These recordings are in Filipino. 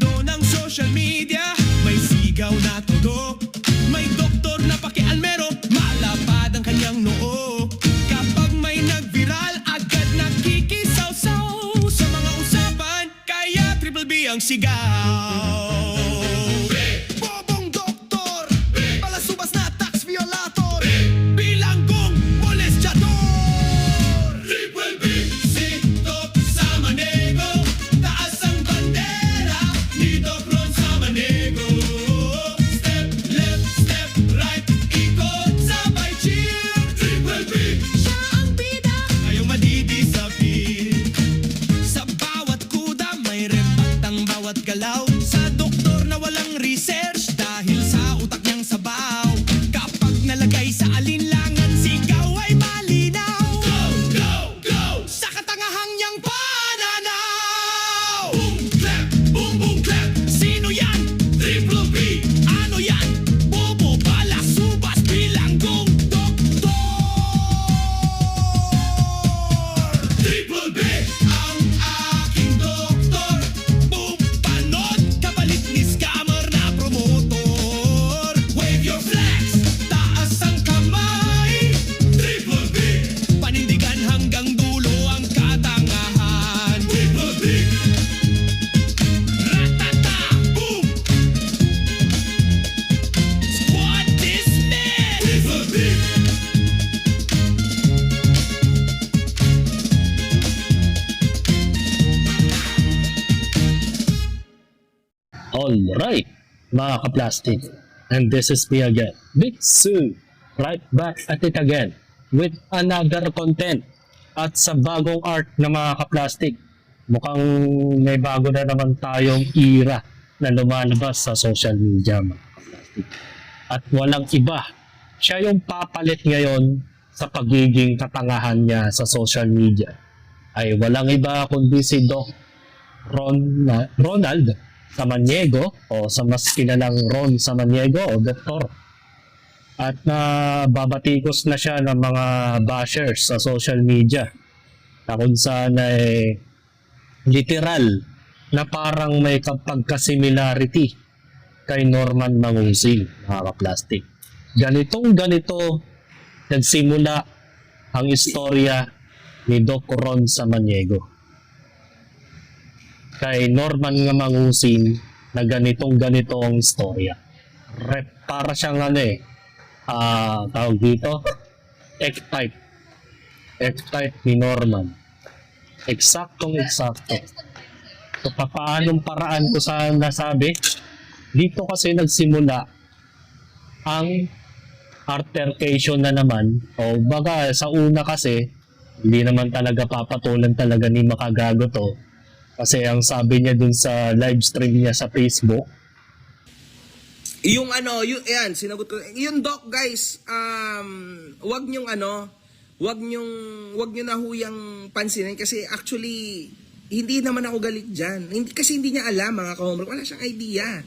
mundo ng social media, may sigaw na todo, may doktor na pakialmero, malapad ang kanyang noo. Kapag may nag-viral, agad nakikisaw-saw sa mga usapan, kaya Triple B ang sigaw. Bobong doktor, palasubas na tax violator, bilanggong molestyador. Triple B, sitok sa manego, taas ang bandera ni Doc Ron sa manego. Step left, step right, ikot sabay cheer. Triple B, siya ang bida, ngayong madidisappear. Sa bawat kuda may repat ang bawat galaw, sa doktor na walang research dahil sa utak niyang sabaw. Kapag nalagay sa alinlangan, sigaw ay malinaw. Go, go, go! Sa katangahang niyang pananaw. Boom, clap, boom, boom, clap. Sino yan? Triple B. Ano yan? Bobo, balasubas, bilanggong doktor. Triple B ang aking doktor. Boom, panot, kapalit ni scammer na promotor. Wave your flags, taas ang kamay. Triple B, panindigan hanggang dulo ang katangahan. Triple B, ratata, boom. Squad dismissed. Triple B. Alright, mga ka-plastic. And this is me again, Big Sue. Right back at it again with another content. At sa bagong art na mga ka-plastic, mukhang may bago na naman tayong era na lumalabas sa social media, mga ka-plastic. At walang iba, siya yung papalit ngayon sa pagiging katangahan niya sa social media. Ay walang iba kundi si Doc Ronald Samaniego, o sa mas kilalang Ron Samaniego o Doktor. At babatikos na siya ng mga bashers sa social media na kung saan ay literal na parang may pagka-similarity kay Norman Mangusil, mga ka-plastic. Ganito nagsimula ang istorya ni Doc Ron Samaniego kay Norman nga Mangusin na ganito ang istorya. Para siyang tawag dito, F-type ni Norman. Eksaktong. So paanong paraan ko sa nasabi? Dito kasi nagsimula ang altercation na naman, o baga sa una kasi hindi naman talaga papatulan talaga ni Makagago to. Kasi ang sabi niya dun sa live stream niya sa Facebook, yung yan, sinagot ko. Yung Doc, guys, wag nyo na huyang pansinin kasi actually, hindi naman ako galit dyan. Kasi hindi niya alam, mga ka-homework. Wala siyang idea.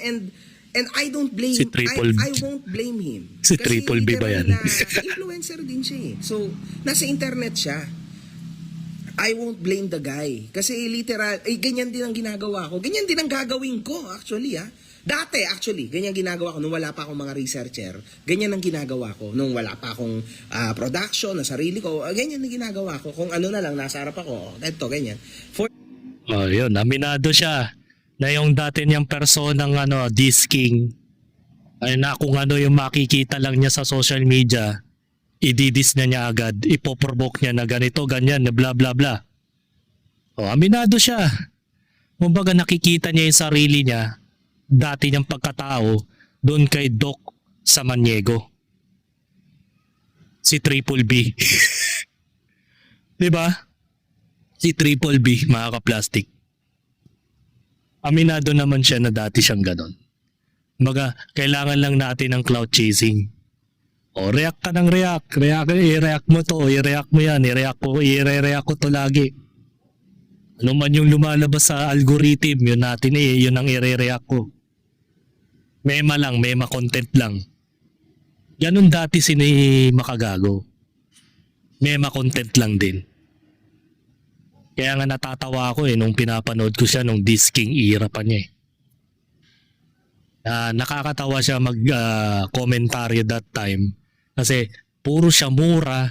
And I don't blame, I won't blame him. Si Triple B ba yan? Influencer din siya eh. So, nasa internet siya. I won't blame the guy. Kasi literal, ganyan din ang ginagawa ko. Ganyan din ang gagawin ko, actually, Dati, actually, ganyan ginagawa ko nung wala pa akong mga researcher. Ganyan ang ginagawa ko nung wala pa akong production na sarili ko. Ganyan ang ginagawa ko. Kung ano na lang, nasa harap ako. Ito, ganyan. yun, aminado siya na yung dati niyang personang disking, ay na kung ano yung makikita lang niya sa social media, ididis na niya agad, ipoprovoke niya na ganito, ganyan, na bla bla bla. Aminado siya. Kumbaga nakikita niya yung sarili niya, dati niyang pagkatao, doon kay Doc Samaniego. Si Triple B. Diba? Si Triple B, mga ka-plastic. Aminado naman siya na dati siyang ganon. Kumbaga, kailangan lang natin ng cloud chasing. React ka ng react. I-react mo to. I-react mo yan. I-react ko to lagi. Ano man yung lumalabas sa algorithm, yun natin yun ang i-react ko. Mema lang, mema content lang. Ganun dati si Makagago. Mema content lang din. Kaya nga natatawa ako nung pinapanood ko siya nung disking era pa niya nakakatawa siya mag-komentaryo that time kasi puro siya mura,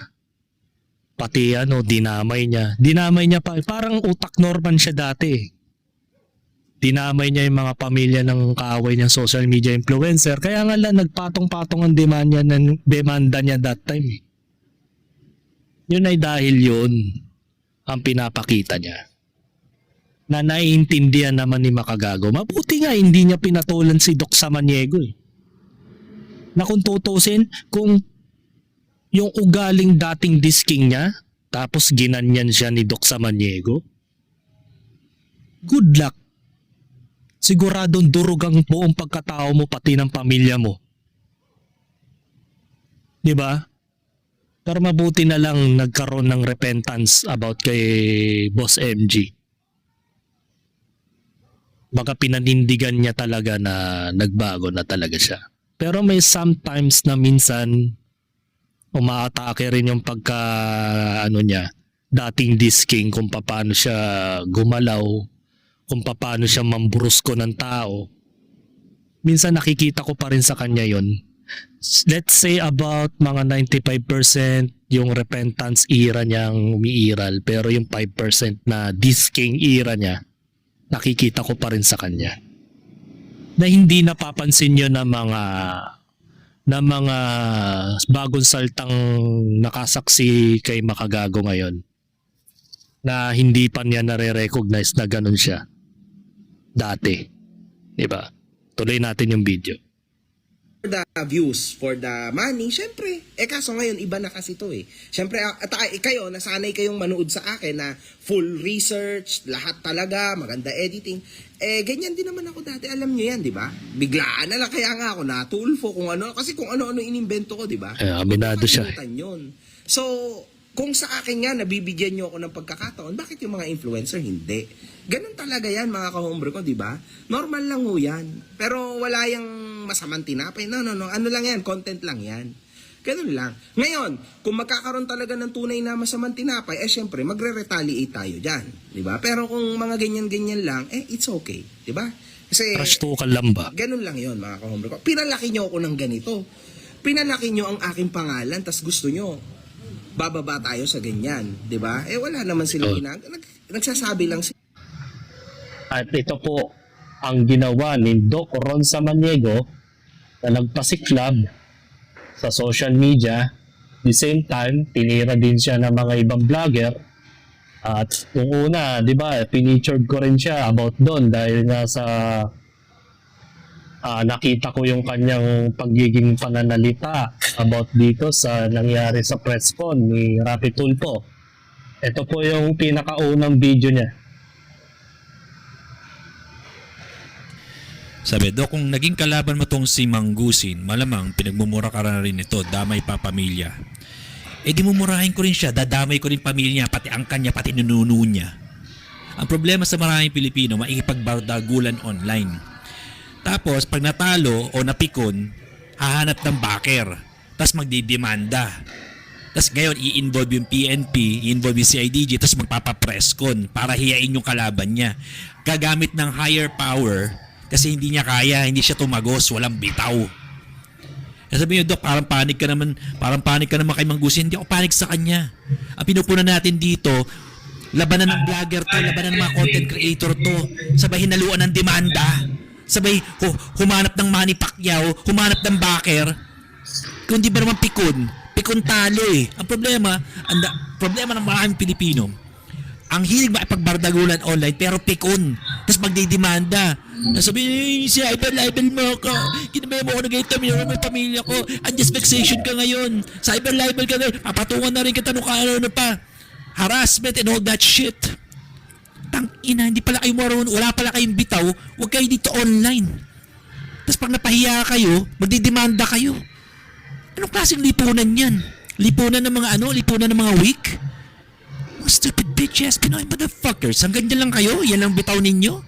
pati dinamay niya pa, parang utak Norman siya dati. Dinamay niya yung mga pamilya ng kaaway niyang social media influencer, kaya nga lang nagpatong-patong ang demanda niya that time. Yun ay dahil yun ang pinapakita niya na naiintindihan naman ni Makagago. Mabuti nga hindi niya pinatulan si Doc Samaniego na kung tutusin, kung yung ugaling dating disking niya tapos ginanyan siya ni Doc Samaniego, good luck. Siguradong durog ang buong pagkatao mo pati ng pamilya mo. 'Di ba? Pero mabuti na lang nagkaroon ng repentance about kay Boss MG. Baka pinanindigan niya talaga na nagbago na talaga siya. Pero may sometimes na minsan umaatake rin yung pagka niya, dating disking, kung paano siya gumalaw, kung paano siya mambrusko ng tao. Minsan nakikita ko pa rin sa kanya yon. Let's say about mga 95% yung repentance era niyang umiiral, pero yung 5% na disking era niya, nakikita ko pa rin sa kanya na hindi napapansin yun ng mga bagong saltang nakasaksi kay Makagago ngayon, na hindi pa niya nare-recognize na ganun siya dati. Diba? Tuloy natin yung video. For the views, for the money, syempre. Kaso ngayon, iba na kasi to Syempre, kayo, nasanay kayong manood sa akin na full research, lahat talaga, maganda editing. Ganyan din naman ako dati. Alam nyo yan, di ba? Biglaan na lang. Kaya nga ako natulfo kung ano. Kasi kung ano-ano inimbento ko, di ba? Aminado siya. Yun. So, kung sa akin nga, nabibigyan nyo ako ng pagkakataon, bakit yung mga influencer hindi? Ganun talaga yan, mga ka-hombre ko, di ba? Normal lang ho yan. Pero wala yung masamang tinapay. No. Ano lang yan? Content lang yan. Ganun lang. Ngayon, kung magkakaroon talaga ng tunay na masamang tinapay, syempre, magre-retaliate tayo dyan. Di ba? Pero kung mga ganyan-ganyan lang, it's okay. Di ba? Kasi, Trash talk lang ba? ganun lang yon, mga ka-hombre ko. Pinalaki nyo ako ng ganito. Pinalaki nyo ang aking pangalan, tas gusto nyo bababa tayo sa ganyan, 'di ba? Wala naman silang nagsasabi lang sila. At ito po ang ginawa ni Doc Ron Samaniego na nagpasiklab sa social media. The same time, tinira din siya ng mga ibang vlogger. At nung una, 'di ba, pinictured ko rin siya about doon dahil nga sa nakita ko yung kanyang pagiging pananalita about dito sa nangyari sa press con ni Rapi Tulfo. Ito po yung pinakaunang video niya. Sabi, Dok, kung naging kalaban mo tong si Manggusin, malamang pinagmumura ka na rin ito, damay pa pamilya. Di mumurahin ko rin siya, dadamay ko rin pamilya, pati angkan niya, pati nununo niya. Ang problema sa maraming Pilipino, maikipagbardagulan online. Tapos, pag natalo o napikon, hahanap ng backer. Tapos magdidemanda. Tapos ngayon, i-involve yung PNP, i-involve yung CIDG, tapos magpapapresscon para hiyain yung kalaban niya. Gagamit ng higher power kasi hindi niya kaya, hindi siya tumagos, walang bitaw. Sabi niyo, Dok, parang panik ka naman kay Manggusin. Hindi ako panik sa kanya. Ang pinupunan natin dito, labanan ng vlogger to, labanan ng mga content creator to, sabay hinaluan ng demanda. Sabay humanap ng Manny Pacquiao, humanap ng backer. Kung di ba naman pikon talo Ang problema ng maraming Pilipino, ang hilig makipagbardagulan online pero pikon. Tapos magdidemanda. Sabi, si cyber-libel mo ako. Kinabaya mo ako na ganito, minuro mo yung pamilya ko. Unjust vexation ka ngayon. Cyber-libel ka ngayon. Papatungan na rin kita nung ano pa. Harassment and all that shit. Tangina, hindi pala kayo marunong, wala pala kayong bitaw, huwag kayo dito online. Tapos pag napahiya kayo, magdidemanda kayo. Anong klaseng lipunan yan? Lipunan ng mga weak? Mga stupid bitches, Pinoy motherfuckers. Hanggang dyan lang kayo? Yan ang bitaw ninyo?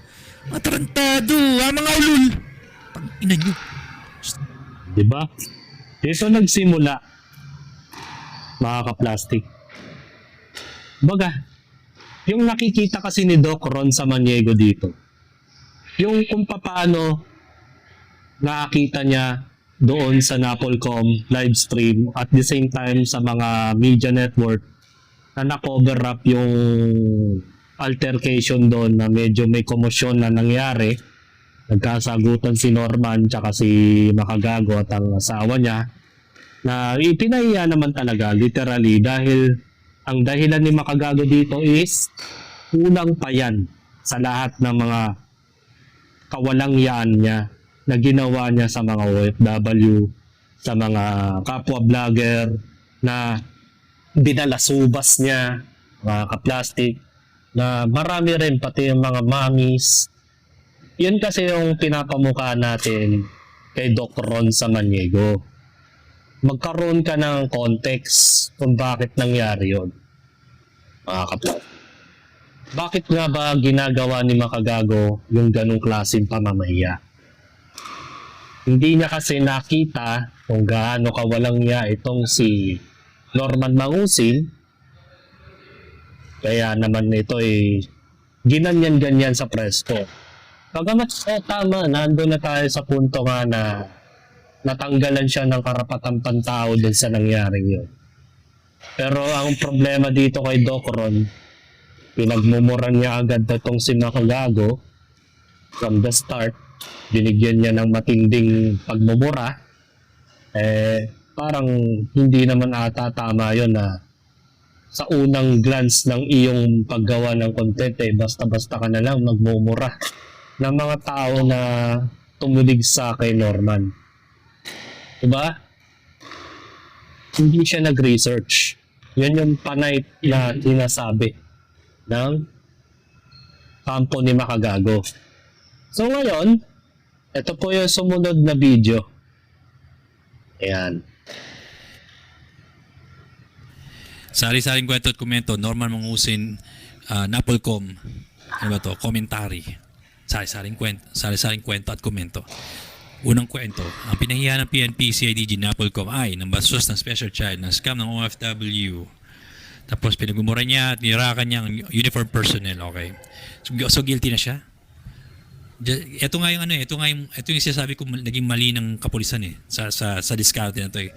Mga tarantado, mga ulul. Tangina nyo. Diba? Dito nagsimula, mga ka-plastic. Baga, Yung nakikita kasi ni Doc Ron Samaniego dito, yung kung paano nakakita niya doon sa Napolcom live stream at the same time sa mga media network na na-cover up yung altercation doon na medyo may komosyon na nangyari. Nagkasagutan si Norman tsaka si Makagago at ang asawa niya na ipinahiya naman talaga literally dahil ang dahilan ni Makagago dito is kulang pa yan sa lahat ng mga kawalangyaan niya na ginawa niya sa mga OFW, sa mga kapwa vlogger na binalasubas niya, mga kaplastic, na marami rin pati yung mga mommies. Yun kasi yung pinapamukha natin kay Doc Ron Samaniego. Magkaroon ka ng context kung bakit nangyari yun. Mga kaplastic. Bakit nga ba ginagawa ni Makagago yung ganong klaseng pamamahiya? Hindi niya kasi nakita kung gaano kawalang niya itong si Norman Mangusin. Kaya naman ito ay ginanyan-ganyan sa presko. Pagamat tama, nandun na tayo sa punto nga na natanggalan siya ng karapatang pantao dun sa nangyaring yun. Pero ang problema dito kay Doc Ron, pinagmumuran niya agad itong si Makagago from the start. Binigyan niya ng matinding pagmumura. Parang hindi naman ata tama yun na sa unang glance ng iyong paggawa ng content basta-basta ka na lang magmumura ng mga tao na tumulig sa kay Norman. Diba? Hindi siya nag-research. Yan yung panay na sinasabi ng kampo ni Makagago. So ngayon, ito po yung sumunod na video. Ayan. Sari-saring kwento at komento, Norman Mangusin, Napolcom, ano ba to? Commentary. Sari-saring kwento at komento. Unang kwento, ang pinahiya ng PNP CIDG Napolcom ay ng bastos ng special child, ng scam ng OFW. Tapos pinagmumura niya at nirakan niya ang uniform personnel, okay? So guilty na siya? Ito nga yung sinasabi ko naging mali ng kapulisan sa diskarte na to eh.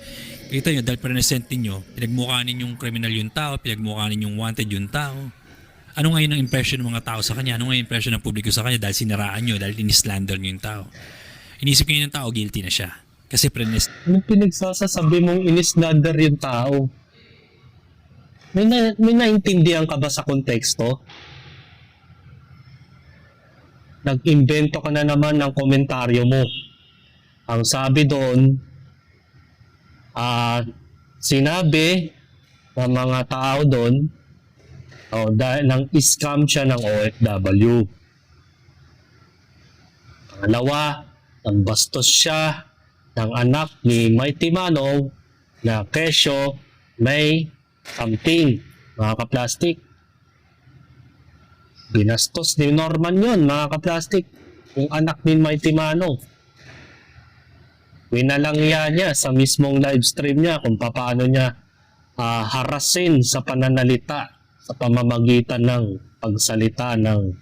Kita nyo, dahil present ninyo, pinagmukha ninyong criminal yung tao, pinagmukha ninyong wanted yung tao. Ano ngayon ang impression ng mga tao sa kanya? Ano ngayon ang impression ng publiko sa kanya dahil siniraan nyo, dahil in-slander nyo yung tao? Inisip nyo yung tao, guilty na siya. Kasi Anong pinagsasasabi mong in-slander yung tao? May naintindihan ka ba sa konteksto? Nag-invento ka na naman ng komentaryo mo. Ang sabi doon, sinabi ng mga tao doon, dahil nang scam siya ng OFW. Pangalawa, nang bastos siya ng anak ni Mighty Manong na kesyo may something, mga kaplastik. Binastos ni Norman yon, mga kaplastik, yung anak ni Mighty Manong. Winalangya niya sa mismong live stream niya kung paano niya harasin sa pananalita sa pamamagitan ng pagsalita ng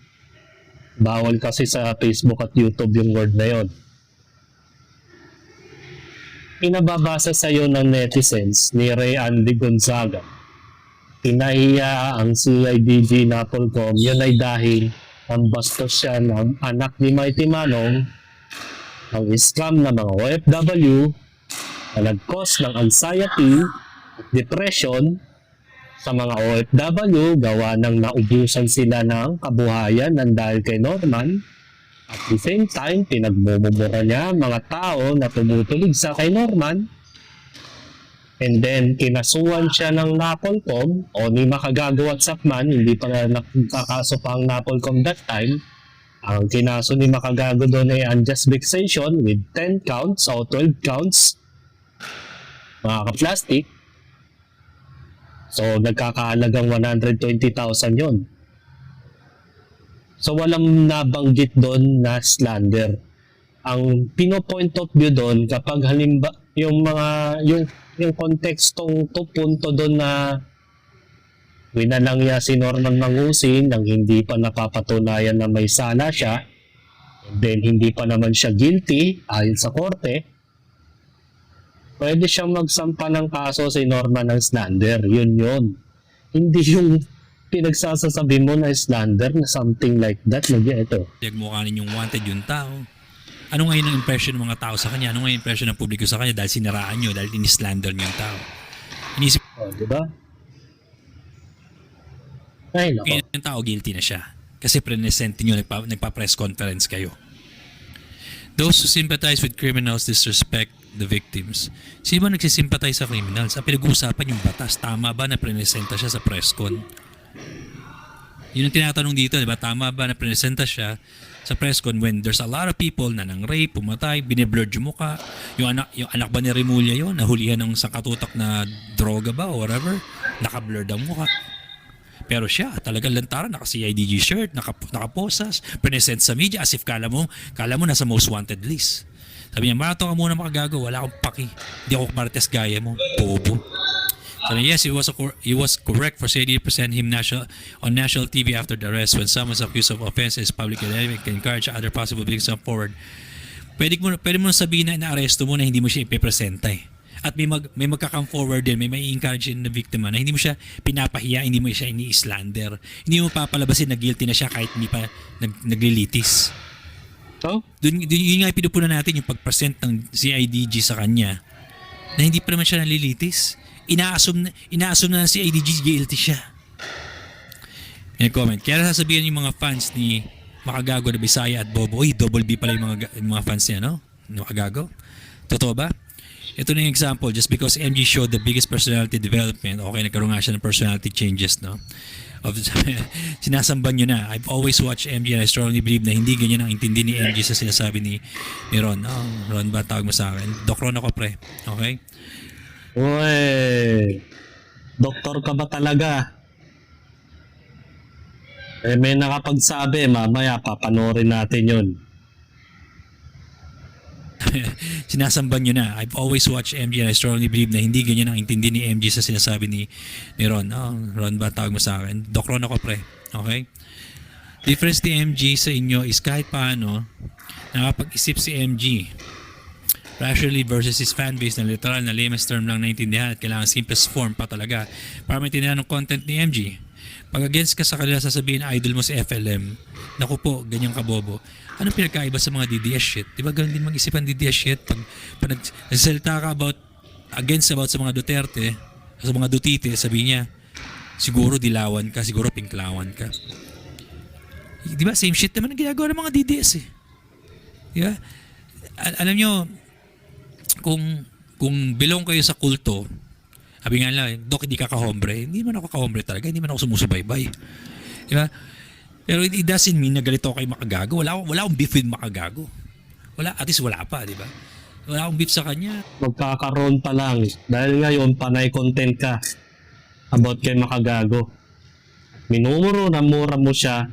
bawal kasi sa Facebook at YouTube yung word na yon. Pinababasa sa iyo ng netizens ni Ray Andy Gonzaga. Pinahiya ang CIDG Napolcom, yun ay dahil ang bastos siya ng anak ni Mighty Manong, ang scam ng mga OFW na nag-cause ng anxiety at depression sa mga OFW gawa ng naubusan sila ng kabuhayan ng dahil kay Norman. At the same time, pinagmumura niya mga tao na tumutulig sa kay Norman. And then, kinasuhan siya ng Napolcom o ni Makagago at Sapman, hindi pa nakakaso pa ang Napolcom that time. Ang kinaso ni Makagago doon ay unjust vexation with 10 counts o 12 counts, mga ka-plastic. So, nagkakahalagang 120,000 yon. So, walang nabanggit doon na slander. Ang pino-point of view doon kapag halimbawa yung kontekstong to punto doon na winalang niya si Norman Mangusin nang hindi pa napapatunayan na may sala siya, and then hindi pa naman siya guilty ayon sa korte, pwede siyang magsampa ng kaso si Norman ng slander. Yun. Hindi yung pinagsasasabi mo na slander na something like that. Ito. Pinagmukha ninyong wanted yung tao. Ano ngayon ang impression ng mga tao sa kanya? Ano ngayon ang impression ng publiko sa kanya dahil siniraan nyo, dahil in-slander nyo yung tao? Inisip Diba? Ay, nako. yung tao guilty na siya. Kasi present nyo, nagpa-press conference kayo. Those who sympathize with criminals disrespect the victims. Sino ba nagsisimpathize sa criminals? Ang pinag-uusapan yung batas. Tama ba na presenta siya sa press con? Yun ang tinatanong dito, di ba? Tama ba na presenta siya sa press con when there's a lot of people na nang-rape, pumatay, biniblurred yung mukha. Yung anak ba ni Remulla yun? Nahulihan ng sangkatutak na droga ba o whatever? Naka-blurred ang mukha. Pero siya, talagang lantaran, naka-CIDG shirt, nakaposas, present sa media as if kala mo nasa most wanted list. Sabi niya, marato ka muna makagago, wala akong paki. Hindi ako marites gaya mo, bobo. So yes, he was correct for saying he present him on national TV after the arrest. When someone is accused of offenses, public enemy can encourage other possible victims to come forward. Pwede mo sabihin na inaaresto mo na hindi mo siya ipipresenta eh. At may magka-come forward din, may encourage na biktima na hindi mo siya pinapahiya, hindi mo siya ini-slander. Hindi mo papalabasin na guilty na siya kahit hindi pa naglilitis. So? Yun nga pinupunan natin yung pag-present ng CIDG sa kanya na hindi pa naman siya nalilitis. Ina-assume na ng CIDG guilty siya. Yan comment. Kaya sasabihin yung mga fans ni Makagago na Bisaya at Bobo, double B pala yung mga fans niya, no? Makagago. Totoo ba? Ito na yung example. Just because MG showed the biggest personality development, okay, nagkaroon nga siya ng personality changes, no? Sinasamban nyo na. I've always watched MG and I strongly believe na hindi ganyan ang intindi ni MG sa sinasabi ni Ron. Ron ba tawag mo sa akin? Doc Ron ako, pre. Okay? Uy, doktor ka ba talaga? May nakapagsabi, mamaya papanorin natin yun. Sinasamban nyo na. I've always watched MG and I strongly believe na hindi ganyan ang intindi ni MG sa sinasabi ni Ron. Ron ba tawag mo sa akin? Doc Ron ako, pre. Okay? Difference ni MG sa inyo is kahit paano nakapag-isip si MG rationally versus his fanbase na literal na lamest term lang naintindihan at kailangan simplest form pa talaga para maintindihan ng content ni MG. Pag against ka sa kanila, sasabihin idol mo si FLM. Naku po, ganyan ka bobo. Anong pinagkaiba sa mga DDS shit? Di ba ganun din mag-isip ang DDS shit? Pag nagsalita ka against sa mga Duterte, sa mga Dutite, sabihin niya, siguro dilawan ka, siguro pinklawan ka. Di ba? Same shit naman ang ginagawa ng mga DDS eh. Di ba? Alam nyo, kung belong kayo sa kulto, sabi nga lang, Dok, hindi ka kahombre. Hindi man ako kahombre talaga. Hindi man ako sumusubaybay. Di ba? Pero it doesn't mean na galito kay Makagago. Wala akong beef with Makagago. At least wala pa, di ba? Wala akong beef sa kanya. Magkakaroon pa lang. Dahil ngayon, panay content ka about kay Makagago. Minumuro na mura mo siya.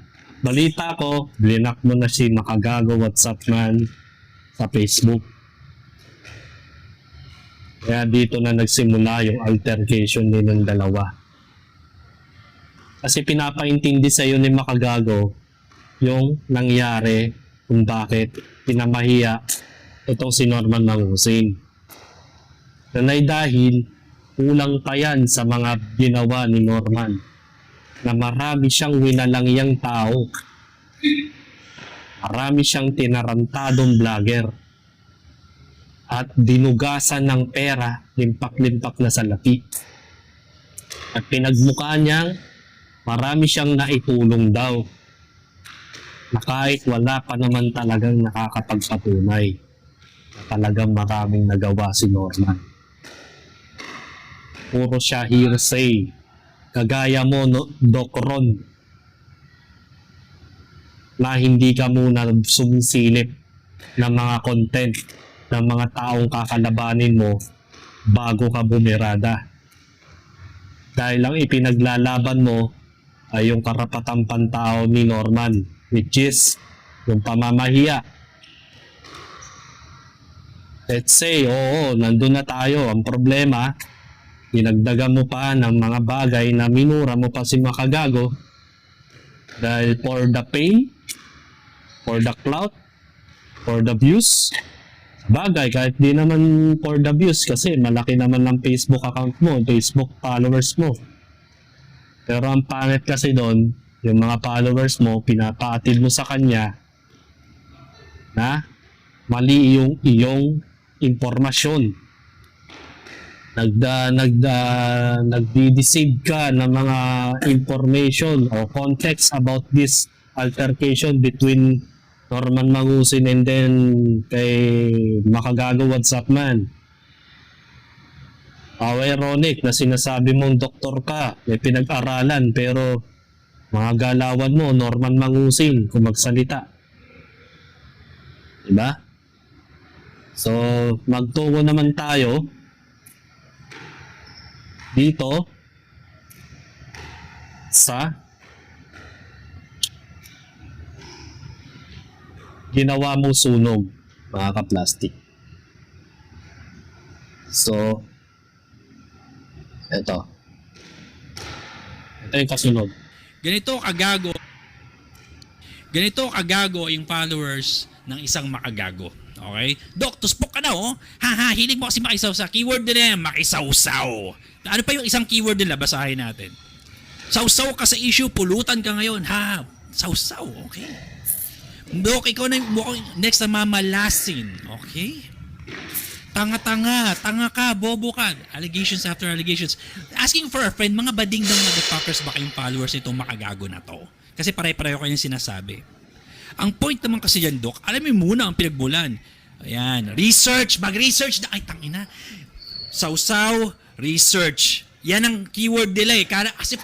Balita ko, blinak mo na si Makagago WhatsApp man sa Facebook. Kaya dito na nagsimula yung altercation din ng dalawa. Kasi pinapaintindi sa iyo ni Makagago yung nangyari kung bakit pinamahiya itong si Norman Mangusin. Nanay dahil kulang pa yan sa mga ginawa ni Norman na marami siyang winalangyang tao. Marami siyang tinarantadong vlogger at dinugasan ng pera, limpak-limpak na salapi. At pinagmukha niyang marami siyang naitulong daw na kahit wala pa naman talagang nakakapagpatunay na talagang maraming nagawa si Norman. Puro siya hearsay. Kagaya mo, Doc Ron, na hindi ka muna sumisilip ng mga content ng mga taong kakalabanin mo bago ka bumirada. Dahil lang ipinaglalaban mo ay yung karapatang pantao ni Norman, which is yung pamamahiya. Let's say, oo, nandun na tayo. Ang problema, dinagdagan mo pa ng mga bagay na minura mo pa si Makagago dahil for the pay, for the clout, for the views. Bagay, kahit di naman for the views kasi malaki naman ng Facebook account mo, Facebook followers mo. Pero ang pangit kasi doon, yung mga followers mo, pinapaatid mo sa kanya na mali yung iyong impormasyon. Nagdi-deceive ka ng mga information o context about this altercation between Norman Mangusin and then kay Makagago WhatsApp man. Ironic na sinasabi mong doktor ka, may pinag-aralan, pero mga galawan mo, Norman Mangusin, kung magsalita. Diba? So, magtungo naman tayo dito sa ginawa mong sunog, mga ka-plastic. So, ito yung kasunod. Ganito kagago yung followers ng isang makagago. Okay? Dok, tuspok ka na oh. Haha, hilig mo kasi makisawsaw. Keyword nila yan, makisawsaw. Ano pa yung isang keyword nila? Basahin natin. Sawsaw ka sa issue, pulutan ka ngayon. Ha, sawsaw. Okay. Dok, ikaw na mukhang next na mamalasin. Okay? Tanga ka, bobo ka. Allegations after allegations. Asking for a friend, mga bading ng motherfuckers ba kayong followers nitong makagago na to? Kasi pare-pareho kayong sinasabi. Ang point naman kasi yan, Dok, alam mo muna ang pinagmulan. Ayan, research, mag-research na. Ay, tangina. Sawsaw, research. Yan ang keyword nila eh. As if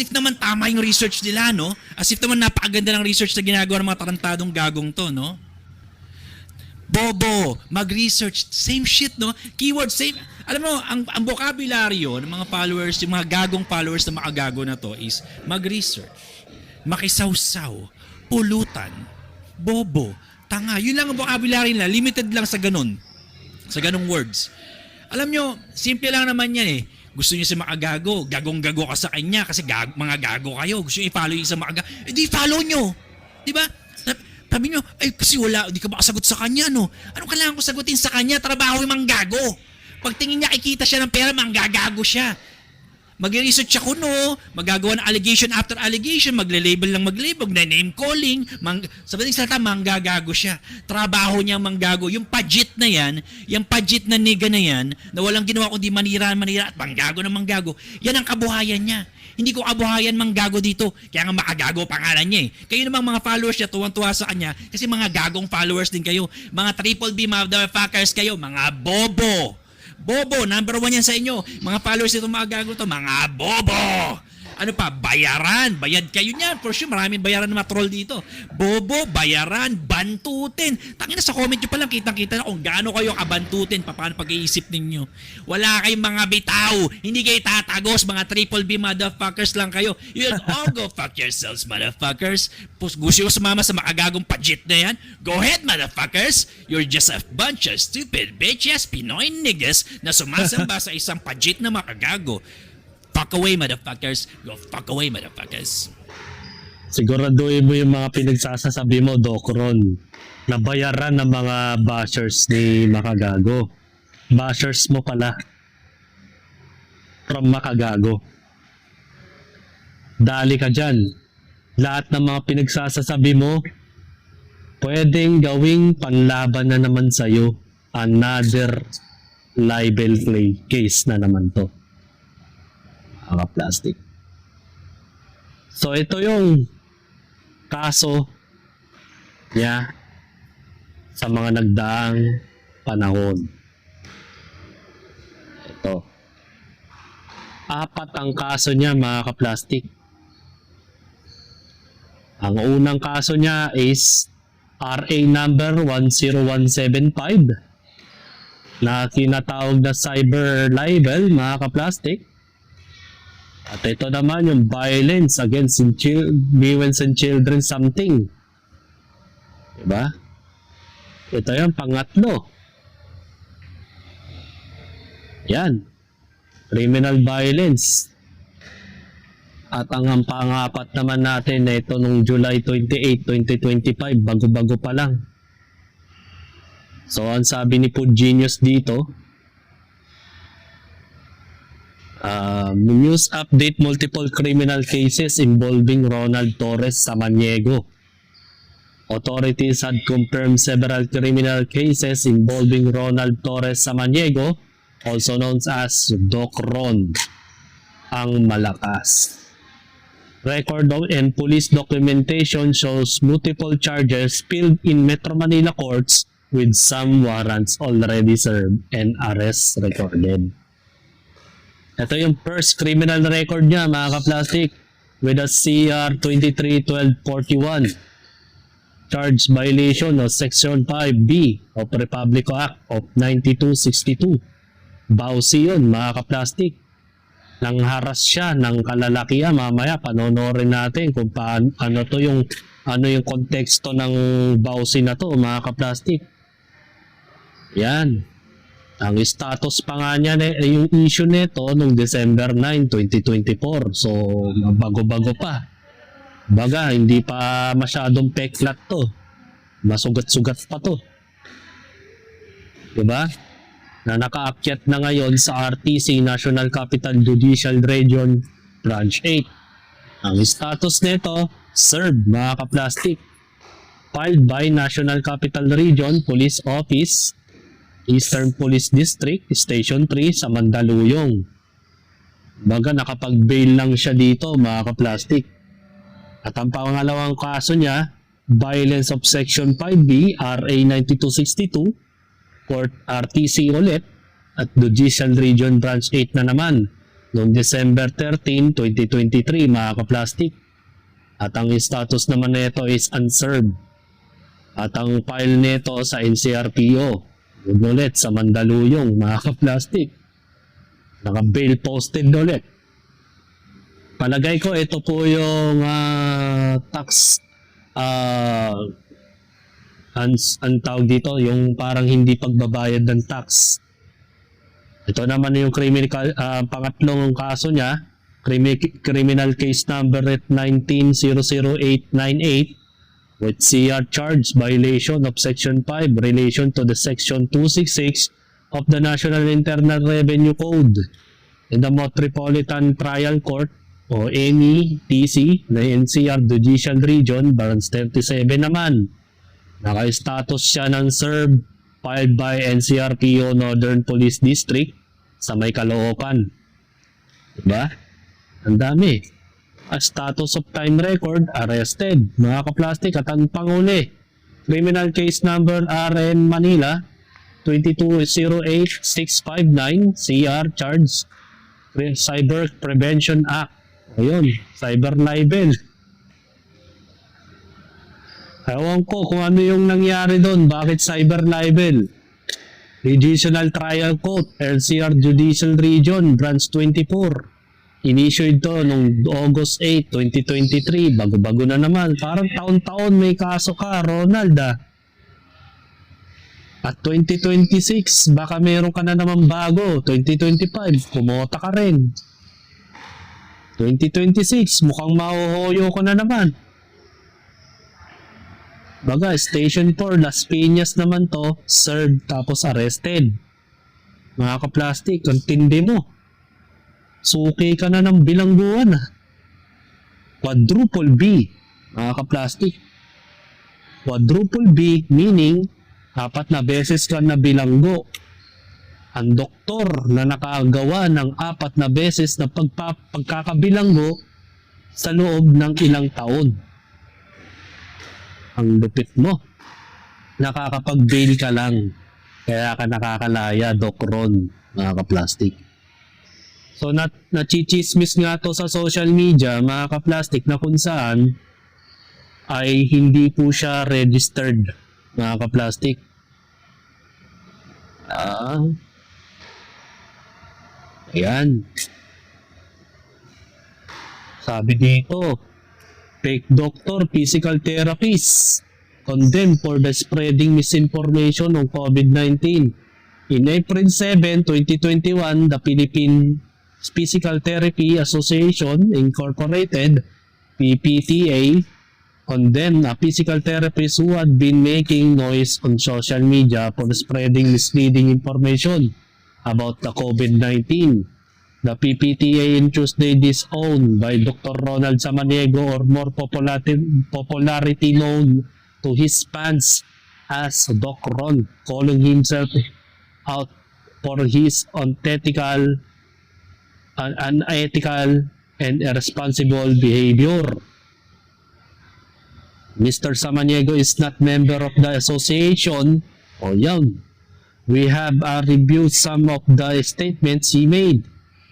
naman tama yung research nila, no? As if naman napakaganda ng research na ginagawa ng mga tarantadong gagong to, no? Bobo, mag-research, same shit, no? Keyword, same. Alam mo, ang vocabulary ng mga followers, yung mga gagong followers na makagago na to is mag-research, makisawsaw, pulutan, bobo, tanga. Yun lang ang vocabulary nila, limited lang sa ganun words. Alam nyo, simple lang naman yan eh. Gusto niyo si makagago, gagong-gago ka sa kanya kasi mga gago kayo. Gusto niyo i-follow yung isang makagago, di follow nyo. Di ba? Sabi nyo, ay kasi wala, di ka makasagot sa kanya, no? Anong kailangan ko sagutin sa kanya? Trabaho yung manggago. Pag tingin niya, kikita siya ng pera, manggagago siya. Mag-research ako, no? Magagawa ng allegation after allegation, magle-label ng magle-label, name calling, sabi ng salita, manggagago siya. Trabaho niya manggago. Yung pajit na yan, yung pajit na niga na yan, na walang ginawa kundi manira at manggago na manggago, yan ang kabuhayan niya. Hindi ko kabuhayan manggago dito. Kaya nga makagago pangalan niya eh. Kayo namang mga followers niya, tuwang-tuwa sa kanya kasi mga gagong followers din kayo. Mga triple B motherfuckers kayo. Mga bobo. Bobo, number 1 yan sa inyo. Mga followers nito mga gago to. Mga bobo. Ano pa? Bayaran. Bayad kayo niyan. For sure, maraming bayaran na mga troll dito. Bobo, bayaran, bantutin. Tangina sa comment nyo pa lang, kitang-kita na kung gaano kayo kabantutin, paano pag-iisip ninyo. Wala kayong mga bitaw. Hindi kayo tatagos, mga triple B motherfuckers lang kayo. You all go fuck yourselves, motherfuckers. Gusto ko sumama sa makagagong pajit na yan? Go ahead, motherfuckers. You're just a bunch of stupid bitches, Pinoy niggas na sumasamba sa isang pajit na makagago. Fuck away, motherfuckers. Go fuck away, motherfuckers. Siguraduhin mo yung mga pinagsasasabi mo, Doc Ron, na bayaran ng mga bashers ni Makagago. Bashers mo pala. From Makagago. Dali ka dyan. Lahat ng mga pinagsasasabi mo, pwedeng gawing panlaban na naman sa'yo. Another libel case na naman to. Mga plastic. So ito yung kaso niya sa mga nagdaang panahon. Ito. 4 ang kaso niya, mga ka-plastic. Ang unang kaso niya is RA number 10175 na tinatawag na cyber libel, mga ka-plastic. At ito naman yung violence against women and children something. Diba? Ito yung pangatlo. Yan. criminal violence. At ang pang-apat naman natin na ito nung July 28, 2025, bago-bago pa lang. So, ang sabi ni Food Genius dito, news update, multiple criminal cases involving Ronald Torres Samaniego. Authorities had confirmed several criminal cases involving Ronald Torres Samaniego, also known as Doc Ron, ang malakas. Record and police documentation shows multiple charges filed in Metro Manila courts with some warrants already served and arrests recorded. Ito yung first criminal record niya, mga ka-plastic, with a CR 23-1241. Charge violation of Section 5B of Republic Act of 9262. Bawsi yun, mga ka-plastic. Nang haras siya ng kalalakihan, mamaya panonorin natin kung paano, ano yung konteksto ng bawsi na to, mga ka-plastic. Yan. Ang status pa nga niya, yung issue nito nung December 9, 2024. So, bago-bago pa. Baga, hindi pa masyadong peklat to. Masugat-sugat pa to. Diba? Na nakaakyat na ngayon sa RTC, National Capital Judicial Region Branch 8. Ang status nito, served, mga ka-plastic. Filed by National Capital Region Police Office, Eastern Police District, Station 3 sa Mandaluyong. Baga nakapag-bail lang siya dito, mga ka-plastic. At ang pangalawang kaso niya, violence of Section 5B, RA 9262, Court RTC ulit, at Judicial Region Branch 8 na naman, noong December 13, 2023, mga ka-plastic. At ang status naman nito is unserved. At ang file nito sa NCRPO, ulit sa Mandaluyong, mga ka-plastic. Naka-bail posted ulit. Palagay ko ito po yung tax ang tawag dito, yung parang hindi pagbabayad ng tax. Ito naman yung pangatlong kaso niya, criminal case number 1900898 with CR charge violation of Section 5 relation to the Section 266 of the National Internal Revenue Code in the Metropolitan Trial Court o METC na NCR Judicial Region Branch 37 naman. Naka-status siya ng served, filed by NCRPO Northern Police District sa may Caloocan. Diba? Ang dami. A status of time record, arrested. Mga ka-plastic, at ang panguli, criminal case number RN Manila 2208659 CR charge Cyber Prevention Act. Ayun, cyber libel. Ewan ko kung ano yung nangyari doon. Bakit cyber libel? Regional Trial Court, LCR Judicial Region, Branch 24. Inissued to nung August 8, 2023. Bago-bago na naman. Parang taon-taon may kaso ka, Ronald At 2026, baka meron ka na naman bago. 2025, kumota ka rin. 2026, mukhang mahuhuyo ko na naman. Baga, Station 4, Las Piñas naman to, served tapos arrested. Mga ka-plastic, ang tindi mo. Suki ka na ng bilangguan Quadruple B, mga ka-plastic. Quadruple B meaning 4 na beses ka na bilanggo. Ang doktor na nakagawa ng 4 na beses na pagkakabilanggo sa loob ng ilang taon. Ang lupit mo. Nakakapag-bail ka lang. Kaya ka nakakalaya, Doc Ron, mga ka-plastic. So, nachichismis nga to sa social media, mga ka-plastic, na kung saan ay hindi po siya registered, mga ka-plastic. Ayan. Sabi dito, fake doctor, physical therapist, condemned for the spreading misinformation on COVID-19. In April 7, 2021, the Philippine Physical Therapy Association Incorporated, PPTA, condemned a physical therapist who had been making noise on social media for spreading misleading information about the COVID-19. The PPTA in Tuesday disowned by Dr. Ronald Samaniego, or more popularity known to his fans as Doc Ron, calling himself out for his unethical and irresponsible behavior. Mr. Samaniego is not member of the association. O yan. We have reviewed some of the statements he made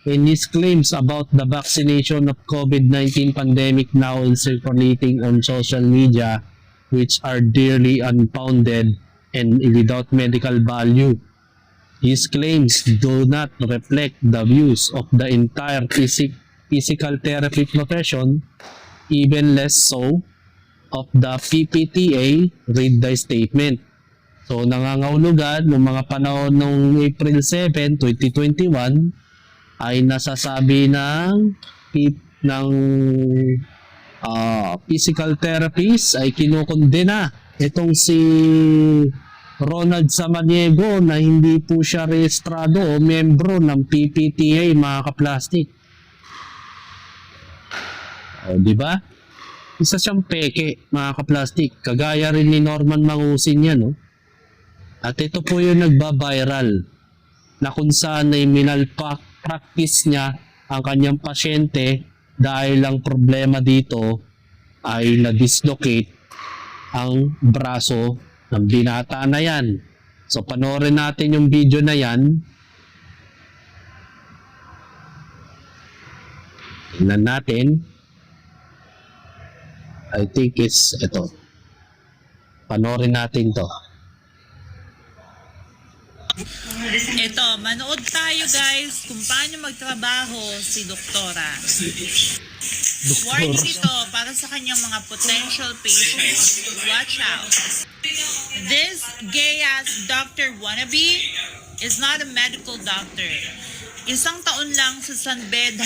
in his claims about the vaccination of COVID-19 pandemic now circulating on social media, which are dearly unfounded and without medical value. His claims do not reflect the views of the entire physical therapy profession, even less so of the PPTA. Read the statement. So nangangahulugan noong mga panahon noong April 7, 2021 ay nasasabi ng physical therapist ay kinukondena itong si Ronald Samaniego na hindi po siya rehistrado o miyembro ng PPTA, mga kaplastik. O, di ba? Isa siyang peke, mga kaplastik. Kagaya rin ni Norman Mangusin yan, no? At ito po yung nagba-viral na kung saan ay practice niya ang kanyang pasyente dahil ang problema dito ay na-dislocate ang braso ng binata na yan. So panoorin natin yung video na yan. Tingnan natin. I think it's ito. Panoorin natin to. Ito, manood tayo guys kung paano magtrabaho si Doktora. Warning ito para sa kanyang mga potential patients. Watch out. This gay-ass doctor wannabe is not a medical doctor. Isang taon lang sa San Beda.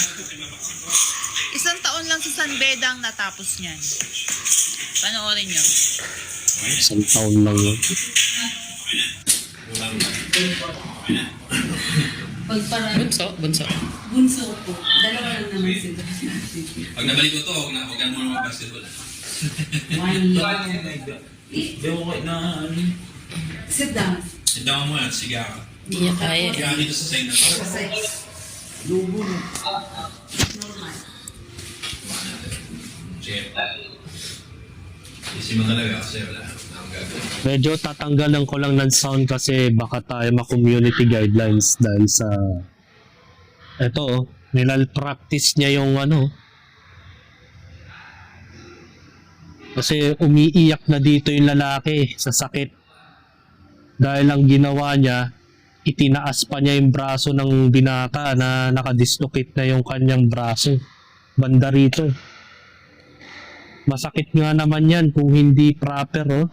Isang taon lang sa San Beda ang natapos niyan. Panoorin nyo. Isang taon lang yun. Bunso. Bunso po. Dalawa lang naman sila. Pag nabalik ko to, huwag na muna mag-basketball. 1 year. Hindi ko na Sit down. Sit down muna, sige ako. Hindi niya kaya. Kaya dito sa side na to. Kasi, lubo na. Normal. Sige. Isip mo talaga kasi wala. Medyo tatanggalan ko lang ng sound kasi baka tayo ma-community guidelines dahil sa eto, nilal-practice niya yung ano. Kasi umiiyak na dito yung lalaki sa sakit. Dahil ang ginawa niya, itinaas pa niya yung braso ng binata na nakadislocate na yung kanyang braso. Banda rito. Masakit nga naman yan kung hindi proper, oh.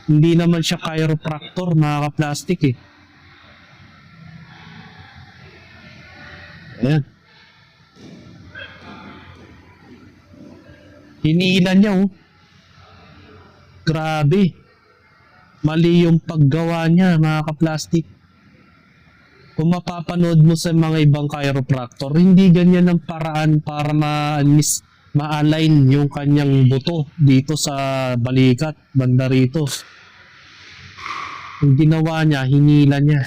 Hindi naman siya chiropractor, mga kaplastik, eh. Ayan. Hinihilan niya, oh. Grabe. Mali yung paggawa niya, mga kaplastik. Kung mapapanood mo sa mga ibang chiropractor, hindi ganyan ang paraan para ma-align yung kanyang buto dito sa balikat, banda rito. Yung ginawa niya, hinila niya.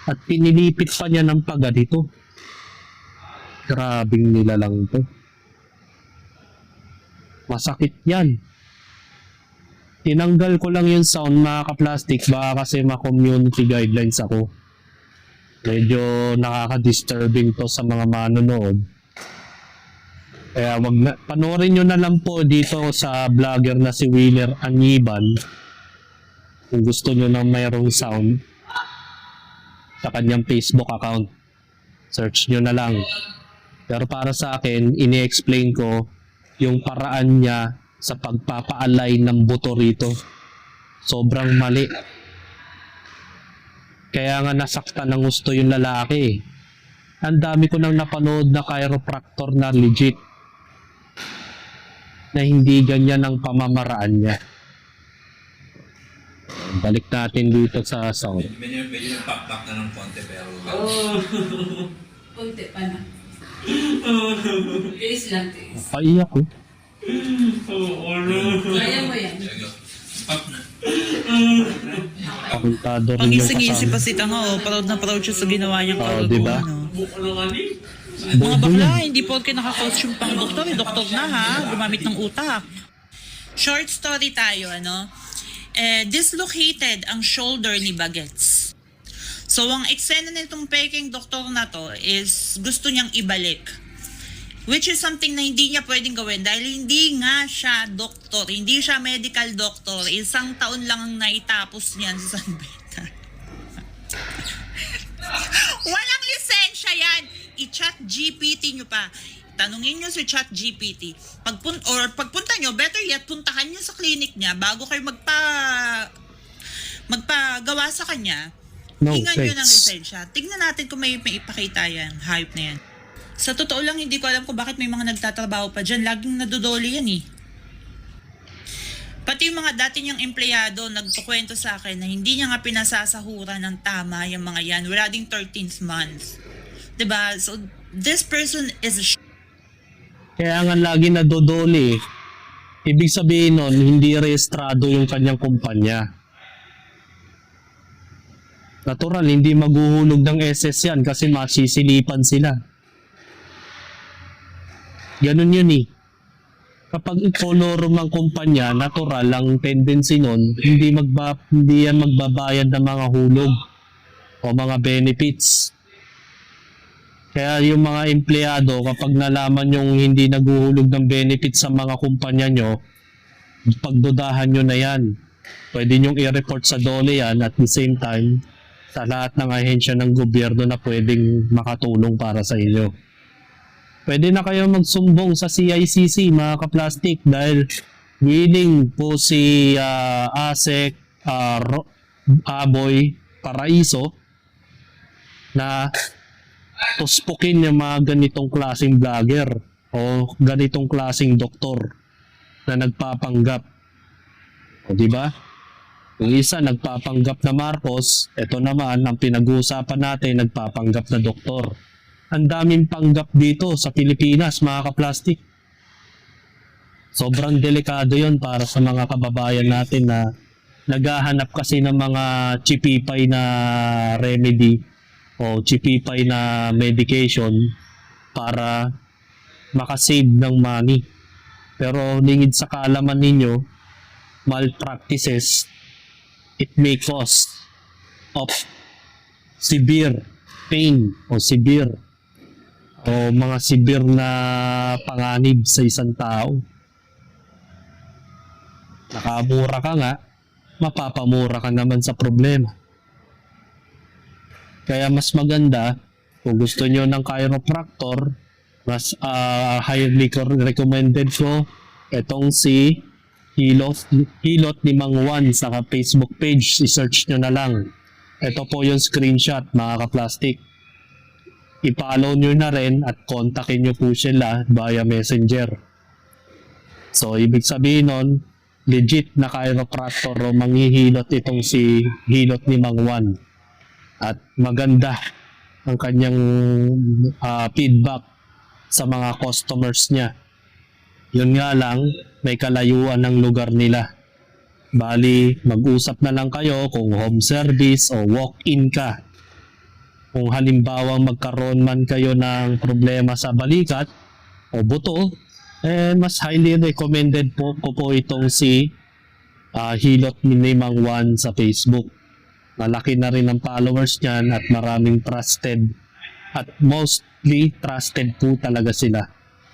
At pinilipit pa niya ng paganito. Grabing nilalang to. Masakit yan. Tinanggal ko lang yung sound, mga kaplastik, baka kasi ma-community guidelines ako. Medyo nakaka-disturbing to sa mga manonood. Kaya panoorin nyo na lang po dito sa vlogger na si Wheeler Aniban. Kung gusto nyo na mayroong sound sa kanyang Facebook account, search nyo na lang. Pero para sa akin, ini-explain ko yung paraan niya sa pagpapa-align ng buto rito. Sobrang mali. Kaya nga nasaktan ng gusto yung lalaki. Ang dami ko nang napanood na chiropractor na legit. Na hindi ganyan ang pamamaraan niya. Balik natin dito sa sound. Medyo nagpakpak na ng konti pero... Kunti pa na. Tiis lang, tiis. Paiyak eh. Kaya mo yan. There you go. Pop na. Pakuntado rin yung Pangising-isip pa kasama. si Tanga, oh. Proud na proud siya sa ginawa niyang Oo, kagaguhan, diba? no? Mga Bobo bakla, yan. hindi porke naka-costume pang doktor, doktor na ha, gumamit ng utak. Short story tayo, ano? Dislocated ang shoulder ni Bagets. So, ang eksena nitong peking doktor na to is gusto niyang ibalik. Which is something na hindi niya pwedeng gawin dahil hindi nga siya doktor, hindi siya medical doctor. 1 taon lang ang naitapos niyan sa San Beda. Walang lisensya yan. I-chat GPT nyo pa. Tanungin nyo si chat GPT. Pagpunta nyo, better yet, puntahan nyo sa clinic niya bago kayo magpagawa sa kanya. No Tingnan nyo ng thanks. lisensya. Tignan natin kung may ipakita yan. Hype na yan. Sa totoo lang, hindi ko alam kung bakit may mga nagtatrabaho pa dyan. Laging nadodoli yan eh. Pati yung mga dati niyang empleyado nagkukwento sa akin na hindi niya nga pinasasahura ng tama yung mga yan. Wala ding 13th month. Diba? So, this person is a Kaya nga lagi nadodoli. Ibig sabihin nun, hindi rehistrado yung kanyang kumpanya. Natural, hindi maghuhulog ng SS yan kasi masisilipan sila. Ganun yun eh. Kapag ikolorum ng kumpanya, natural ang tendency nun, hindi yan magbabayad ng mga hulog o mga benefits. Kaya yung mga empleyado, kapag nalaman yung hindi naguhulog ng benefits sa mga kumpanya nyo, pagdudahan nyo na yan. Pwede nyong i-report sa DOLE yan at the same time, sa lahat ng ahensya ng gobyerno na pwedeng makatulong para sa inyo. Pwede na kayo magsumbong sa CICC, mga kaplastik, dahil willing po si ASEC Aboy Paraiso na tuspukin yung mga ganitong klaseng vlogger o ganitong klaseng doktor na nagpapanggap. O di ba? Yung isa nagpapanggap na Marcos, ito naman ang pinag-uusapan natin, nagpapanggap na doktor. Ang daming panggap dito sa Pilipinas, mga kaplastik. Sobrang delikado yon para sa mga kababayan natin na naghahanap kasi ng mga chipipay na remedy o chipipay na medication para makasave ng money. Pero lingid sa kaalaman ninyo, malpractices, it may cause of severe pain o severe o mga severe na panganib sa isang tao. Nakamura ka nga, mapapamura ka naman sa problema. Kaya mas maganda, kung gusto nyo ng chiropractor, mas highly recommended ko itong si Hilot ni Mang Juan sa Facebook page. I-search nyo na lang. Ito po yung screenshot, mga kaplastik. I-follow nyo na rin at kontakin nyo po sila via messenger. So, ibig sabihin nun, legit na chiropractor o manghihilot itong si Hilot ni Mang Juan. At maganda ang kanyang feedback sa mga customers niya. Yun nga lang, may kalayuan ng lugar nila. Bali, mag-usap na lang kayo kung home service o walk-in ka. Kung halimbawa magkaroon man kayo ng problema sa balikat o buto, mas highly recommended po itong si Hilot ni Mang Juan sa Facebook. Malaki na rin ang followers niyan at maraming trusted at mostly trusted po talaga sila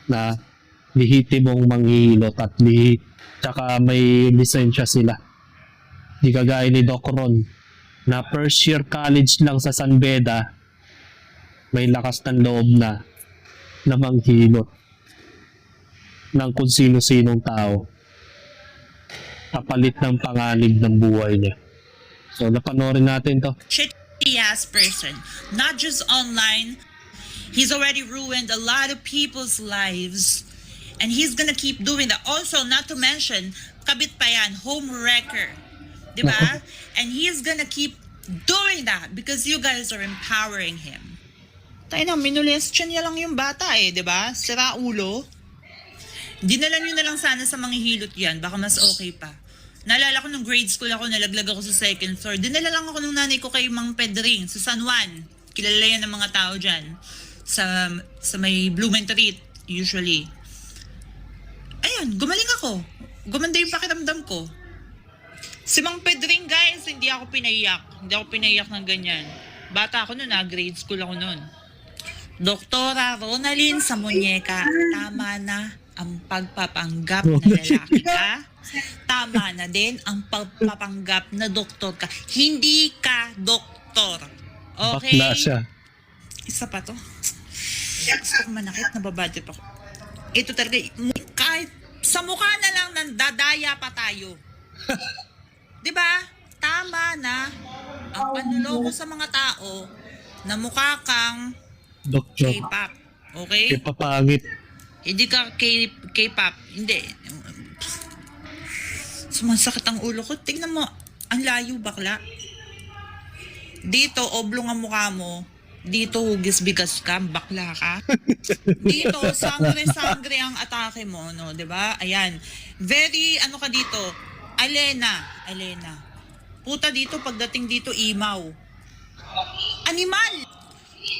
na lihitimong manghihilot at tsaka may lisensya sila. Di kagaya ni Doc Ron na first year college lang sa San Beda, may lakas ng loob na manghihilot ng kung sino-sinong tao kapalit ng panganib ng buhay niya. So, napanoorin natin to. shit. ass person, not just online. He's already ruined a lot of people's lives, and he's gonna keep doing that. Also, not to mention, kabit pa yan, home wrecker, di ba? And he's gonna keep doing that because you guys are empowering him. Tayo na, minolestyon niya lang yung bata eh, di ba? Sira ulo. Dinala nyo na lang sana sa mga hilot yan, baka mas okay pa. Naalala ko nung grade school ako, nalaglag ako sa second floor. Dinala lang ako nung nanay ko kay Mang Pedring sa San Juan. Kilala yan ng mga tao dyan. Sa may Blumentritt, usually. Ayun, gumaling ako. Gumanda yung pakiramdam ko. Si Mang Pedring, guys, hindi ako pinaiyak. Hindi ako pinaiyak ng ganyan. Bata ako noon, grade school ako noon. Doktora Ronalyn sa munyeka, tama na ang pagpapanggap na lalaki ka. Tama na din ang pagpapanggap na doktor ka. Hindi ka doktor. Okay? Bakla siya. Isa pa to. Gusto ko manakit, nababadget ako. Ito talaga, kahit sa mukha na lang nandadaya pa tayo. Diba? Tama na ang panluloko sa mga tao na mukha kang Doktor. K-pop. Okay? Ipapangit. Hindi ka K-pop. Hindi. Sumasakit ang ulo ko. Tingnan mo, ang layo bakla. Dito, oblong ang mukha mo. Dito, hugis-bigas ka, bakla ka. Dito, sangre-sangre ang atake mo, no? 'Di ba? Ayan. Very, ano ka dito? Alena. Puta dito, pagdating dito, imaw. Animal!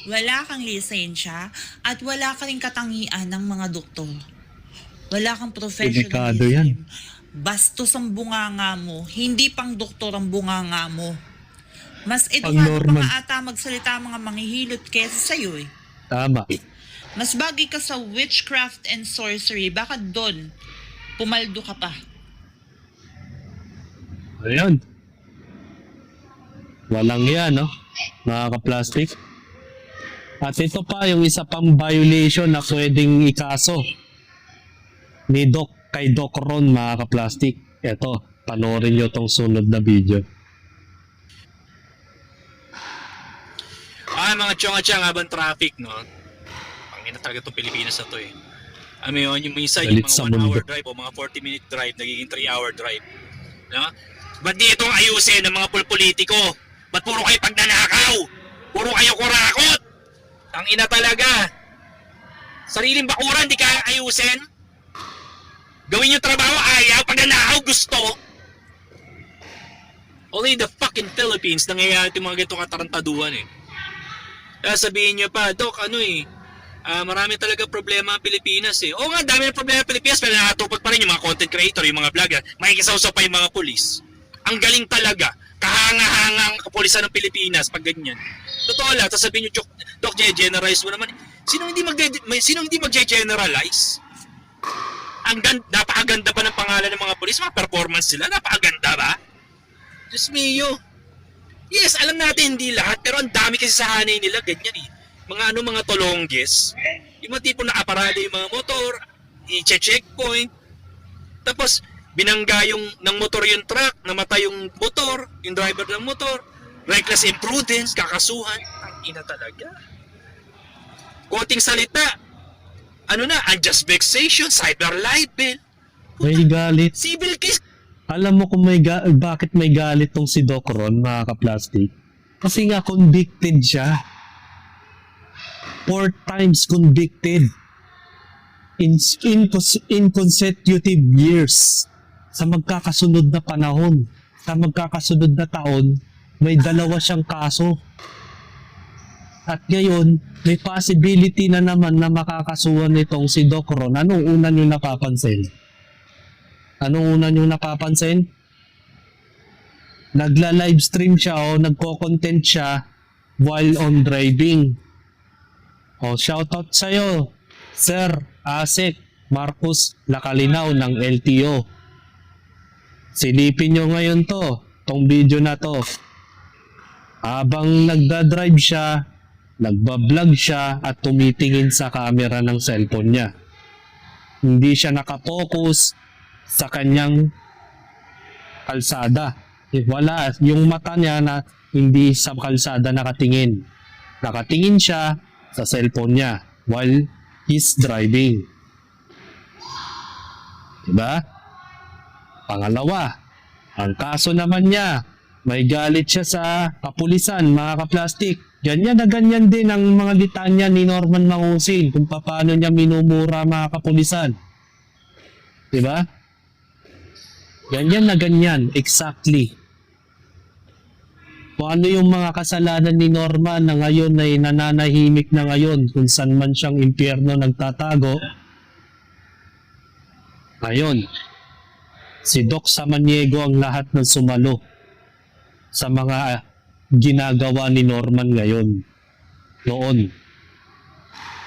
Wala kang lisensya at wala ka rin katangian ng mga doktor. Wala kang Delikado yan. professionalism. Bastos ang bunganga mo. Hindi pang doktor ang bunganga mo. Mas edukado pa normal. nga ata magsalita ang mga manghihilot kesa sa'yo eh. Tama. Mas bagay ka sa witchcraft and sorcery. Baka doon, pumaldo ka pa. Ayan. Walang yan, no? Mga ka-plastic. At ito pa yung isa pang violation na pwedeng ikaso ni kay Doc Ron, mga ka-plastic. Ito, panoorin nyo tong sunod na video. Mga tiyong-tiyong habang traffic, no? Pangina talaga itong Pilipinas na to eh. Yung minsan, yung Galit mga sa 1 hour mundo. drive o mga 40-minute drive, nagiging 3-hour drive. No? Ba't di itong ayusin ng mga politiko? Ba't puro kayo pagnanakaw? Puro kayo kurakot? Ang ina talaga. Sariling bakuran, di ka ayusin? Gawin yung trabaho, ayaw. Pagnanakaw, gusto. Only in the fucking Philippines nangyayari itong mga ganitong katarantaduhan eh. Kaya sabihin nyo pa, Doc, marami talaga problema ang Pilipinas eh. Oo nga, dami ng problema ang Pilipinas, pero nakatupag pa rin yung mga content creator, yung mga vlogger, makikisaw-saw pa yung mga polis. Ang galing talaga, kahanga-hanga ang kapulisan ng Pilipinas pag ganyan. Totoo lang, tapos sabihin nyo, Doc, generalize mo naman. Sino hindi mag-generalize? Napakaganda ba ng pangalan ng mga polis? Mga performance sila, napakaganda ba? Diyos mio. Yes, alam natin hindi lahat, pero ang dami kasi sa hanay nila, ganyan eh. Mga tolongges, yung mga tipo na aparado yung mga motor, i-checkpoint, tapos binangga ng motor yung truck, namatay yung motor, yung driver ng motor, reckless imprudence, kakasuhan, ang ina talaga. Konting salita, unjust vexation, cyber libel, May galit. civil case. Alam mo kung bakit may galit tong si Doc Ron, mga ka-plastic? Kasi nga convicted siya. 4 times convicted. In consecutive years. Sa magkakasunod na panahon. Sa magkakasunod na taon, may 2 siyang kaso. At ngayon, may possibility na naman na makakasuhan nitong si Doc Ron. Anong una nyo napapansin? Nagla-livestream siya o nagko-content siya while on driving. O, shoutout sa'yo, Sir Asek Marcos Lakalinaw ng LTO. Silipin nyo ngayon tong video na to. Habang nagda-drive siya, nagbablog siya at tumitingin sa camera ng cellphone niya. Hindi siya nakapokus sa kanyang kalsada. Wala, yung mata niya na hindi sa kalsada nakatingin. Nakatingin siya sa cellphone niya while he's driving. Diba? Pangalawa, ang kaso naman niya, may galit siya sa kapulisan, mga kaplastik. Ganyan na ganyan din ang mga litanya ni Norman Mangusin kung paano niya minumura mga kapulisan. Diba? Ganyan na ganyan, exactly. Kung ano yung mga kasalanan ni Norman na ngayon ay nananahimik na ngayon kung saan man siyang impyerno nagtatago. Ngayon, si Doc Samaniego ang lahat ng sumalo sa mga ginagawa ni Norman ngayon. Noon.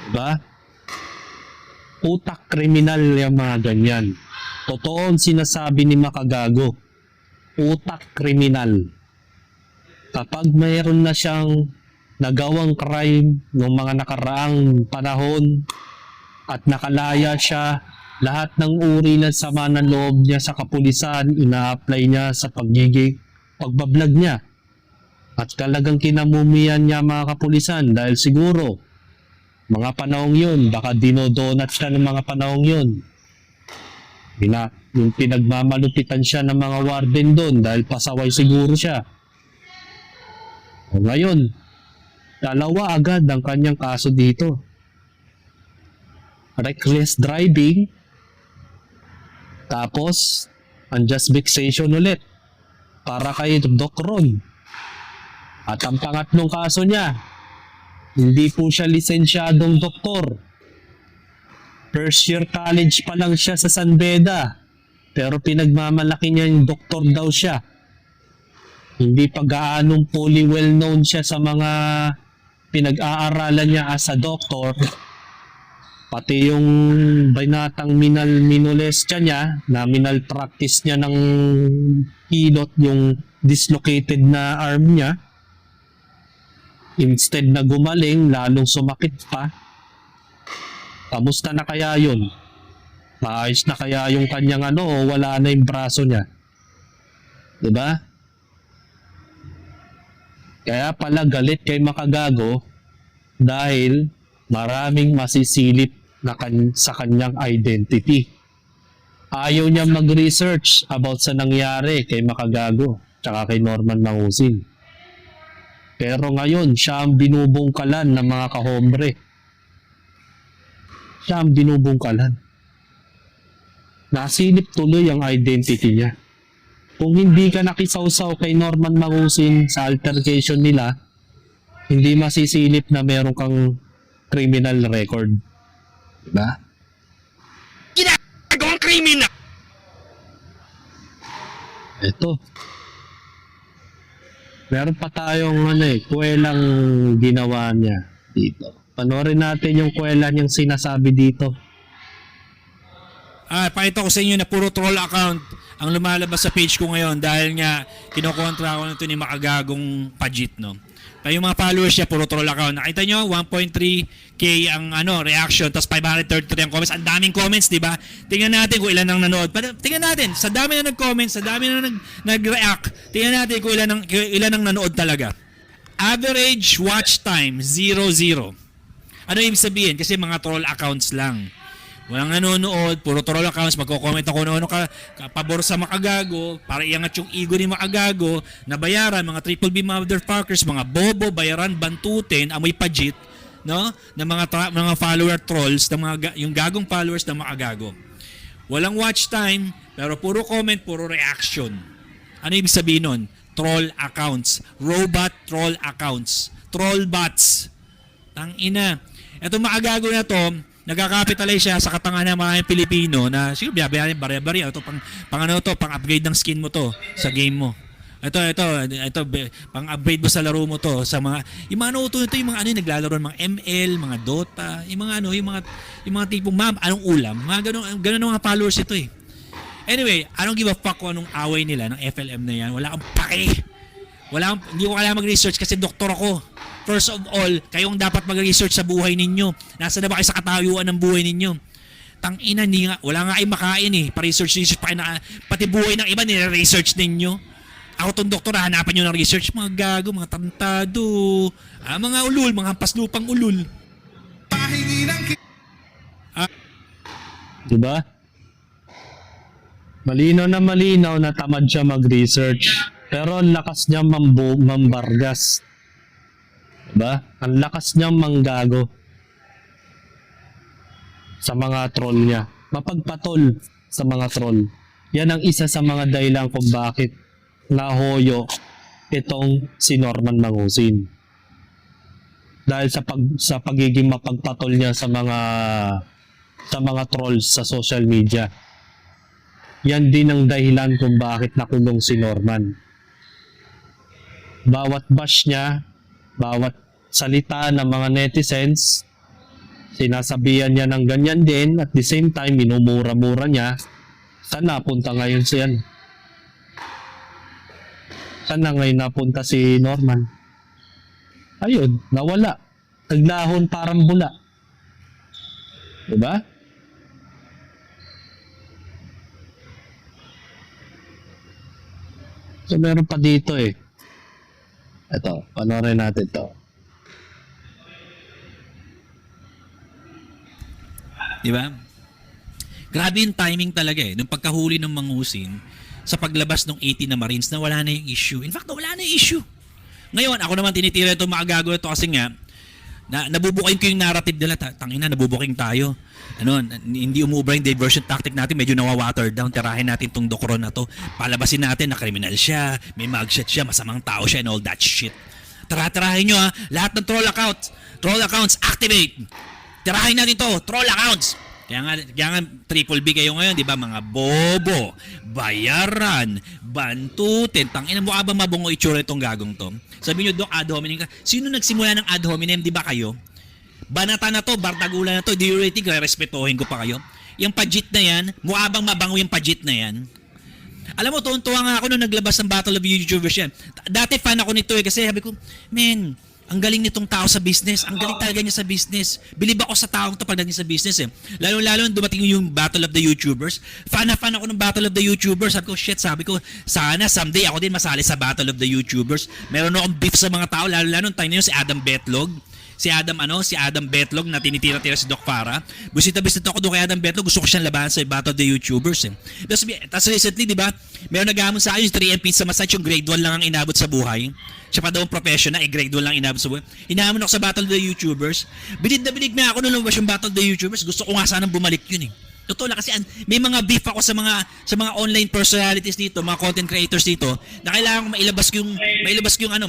Diba? Utak kriminal yung mga ganyan. Totoo ang sinasabi ni Makagago. Utak kriminal. Kapag mayroon na siyang nagawang crime ng mga nakaraang panahon at nakalaya siya, lahat ng uri ng sama ng loob niya sa kapulisan, ina-apply niya sa pagbablog niya. At talagang kinamumian niya mga kapulisan dahil siguro mga panahong yun, baka dinodonat siya ng mga panahong yun. Yung pinagmamalupitan siya ng mga warden doon dahil pasaway siguro siya. O ngayon, dalawa agad ang kanyang kaso dito. Reckless driving, tapos unjust vexation ulit para kay Doc Ron. At ang pangatlong kaso niya, hindi po siya lisensyadong doktor. First year college pa lang siya sa San Beda, pero pinagmamalaki niya yung doktor daw siya. Hindi pa gaanong fully well known siya sa mga pinag-aaralan niya as a doctor. Pati yung binatang minolestya niya, na minalpractice niya ng hilot yung dislocated na arm niya. Instead na gumaling, lalong sumakit pa. Kamusta na kaya yun? Maayos na kaya yung kanyang o wala na yung braso niya? Diba? Kaya pala galit kay Makagago dahil maraming masisilip na sa kanyang identity. Ayaw niya mag-research about sa nangyari kay Makagago tsaka kay Norman Mangusin. Pero ngayon, siya ang binubungkalan ng mga kahombre. Siya ang binubungkalan. Nasilip tuloy ang identity niya. Kung hindi ka nakisawsaw kay Norman Mangusin sa altercation nila, hindi masisilip na meron kang criminal record. Diba? Ginagawang kriminal! Ito. Meron pa tayong kwelang ginawa niya dito. Panoorin natin yung kwela niyang sinasabi dito. Pakita ko sa inyo na puro troll account ang lumalabas sa page ko ngayon dahil nga kinokontra ko nito ni Makagagong Pajit, no? Kaya yung mga followers niya, puro troll account. Nakita nyo, 1.3k ang reaction, tapos 533 ang comments. Ang daming comments, di ba? Tingnan natin kung ilan ang nanood. Tingnan natin, sa dami na nag-comment, sa dami na nag-react, tingnan natin kung ilan ang nanood talaga. Average watch time, 0. Ano ibig sabihin? Kasi mga troll accounts lang. Walang nanonood, puro troll accounts, magko-comment ako ano pabor sa Makagago, para iangat yung ego ni Makagago, na bayaran, mga triple B motherfuckers, mga bobo, bayaran, bantutin, amoy Pajit, no? Na mga follower trolls, yung gagong followers ng Makagago. Walang watch time, pero puro comment, puro reaction. Ano ibig sabihin nun? Troll accounts, robot troll accounts, troll bots. Tangina. Etong Makagago na to, nagka-capitalize siya sa katangahan ng mga Pilipino na siguro biyabayarin bari-bari ito pang-upgrade ng skin mo to sa game mo. Ito pang-upgrade mo sa laro mo to sa mga yung mga naglalaro ng mga ML, mga Dota, yung mga tipong ma'am, anong ulam? Mga ganun mga followers ito eh. Anyway, I don't give a fuck kung anong away nila ng FLM na yan. Wala kang pake. Hindi ko kailangan mag-research kasi doktor ako. First of all, kayong dapat mag-research sa buhay ninyo. Nasa na ba kayo sa katayuan ng buhay ninyo? Tangina, wala nga ay makain eh. Pa-research pa kayo pati buhay ng iba nire-research ninyo. Ako tong doktor, hanapan nyo ng research. Mga gago, mga tantado. Mga ulul, mga hampas lupang ulul. Diba? Malinaw na tamad siya mag-research. Pero ang lakas niya mambargas. Diba? Ang lakas niya manggago. Sa mga troll niya. Mapagpatol sa mga troll. Yan ang isa sa mga dahilan kung bakit nahoyo itong si Norman Mangusin. Dahil sa pagiging mapagpatol niya sa mga trolls sa social media. Yan din ang dahilan kung bakit nakulong si Norman. Bawat bash niya, bawat salita ng mga netizens, sinasabihan niya ng ganyan din, at the same time minumura-mura niya. Saan napunta ngayon siya? Saan na ngayon napunta si Norman? Ayun, nawala. Naglahon parang bula. Diba? So meron pa dito eh. Ito, panoorin natin to. Di ba? Grabe yung timing talaga eh. Nung pagkahuli ng Mangusin, sa paglabas ng 80 na Marines na wala na yung issue. In fact, wala na yung issue. Ngayon, ako naman tinitira itong mga gago ito kasi nga, nabubuking ko yung narrative nila. Tangina, nabubuking tayo. Hindi umubra yung diversion tactic natin. Medyo nawa-water down. Tirahin natin tong Dokron na to. Palabasin natin na kriminal siya, may mugshot siya, masamang tao siya and all that shit. Tirahin nyo ha. Lahat ng troll accounts, activate. Tirahin natin to. Troll accounts. Kaya nga triple B kayo ngayon, di ba? Mga bobo, bayaran, bantutin. Tangina mo ka ba mabungo itsura itong gagong to? Sabi nyo, Dok, ad hominem ka. Sino nagsimula ng ad hominem, di ba kayo? Banata na to, bartagulan na to, di rating, respetuhin ko pa kayo. Yung pajit na yan, mukha bang mabango yung pajit na yan? Alam mo, tuwan-tuwa nga ako nung naglabas ng Battle of YouTubers yan. Dati fan ako nito eh, kasi sabi ko, men, ang galing nitong tao sa business. Ang galing talaga niya sa business. Bilib ako sa taong to pagdating sa business eh. Lalo dumating yung Battle of the YouTubers. Fan ako ng Battle of the YouTubers. Sabi ko, sana someday ako din masali sa Battle of the YouTubers. Meron akong beef sa mga tao. Lalo nung time na yun si Adam Betlog. Si Adam Betlog na tinitira-tira si Doc Farah. Busita-busita ako doon kay Adam Betlog. Gusto ko siyang labanan sa Battle of the YouTubers eh. Tapos recently, di ba, meron nag-aamon sa akin yung 3 Pizza Massage, yung grade 1 lang ang inabot sa buhay. Siya pa daw ang professional, grade 1 lang inabot sa buhay. Inaamon ako sa Battle of the YouTubers. Bilid na bilid na ako nung lumabas yung Battle of the YouTubers. Gusto ko nga sanang bumalik yun eh. Totoo lang kasi may mga beef ako sa mga online personalities dito, mga content creators dito, na kailangan ko mailabas ko yung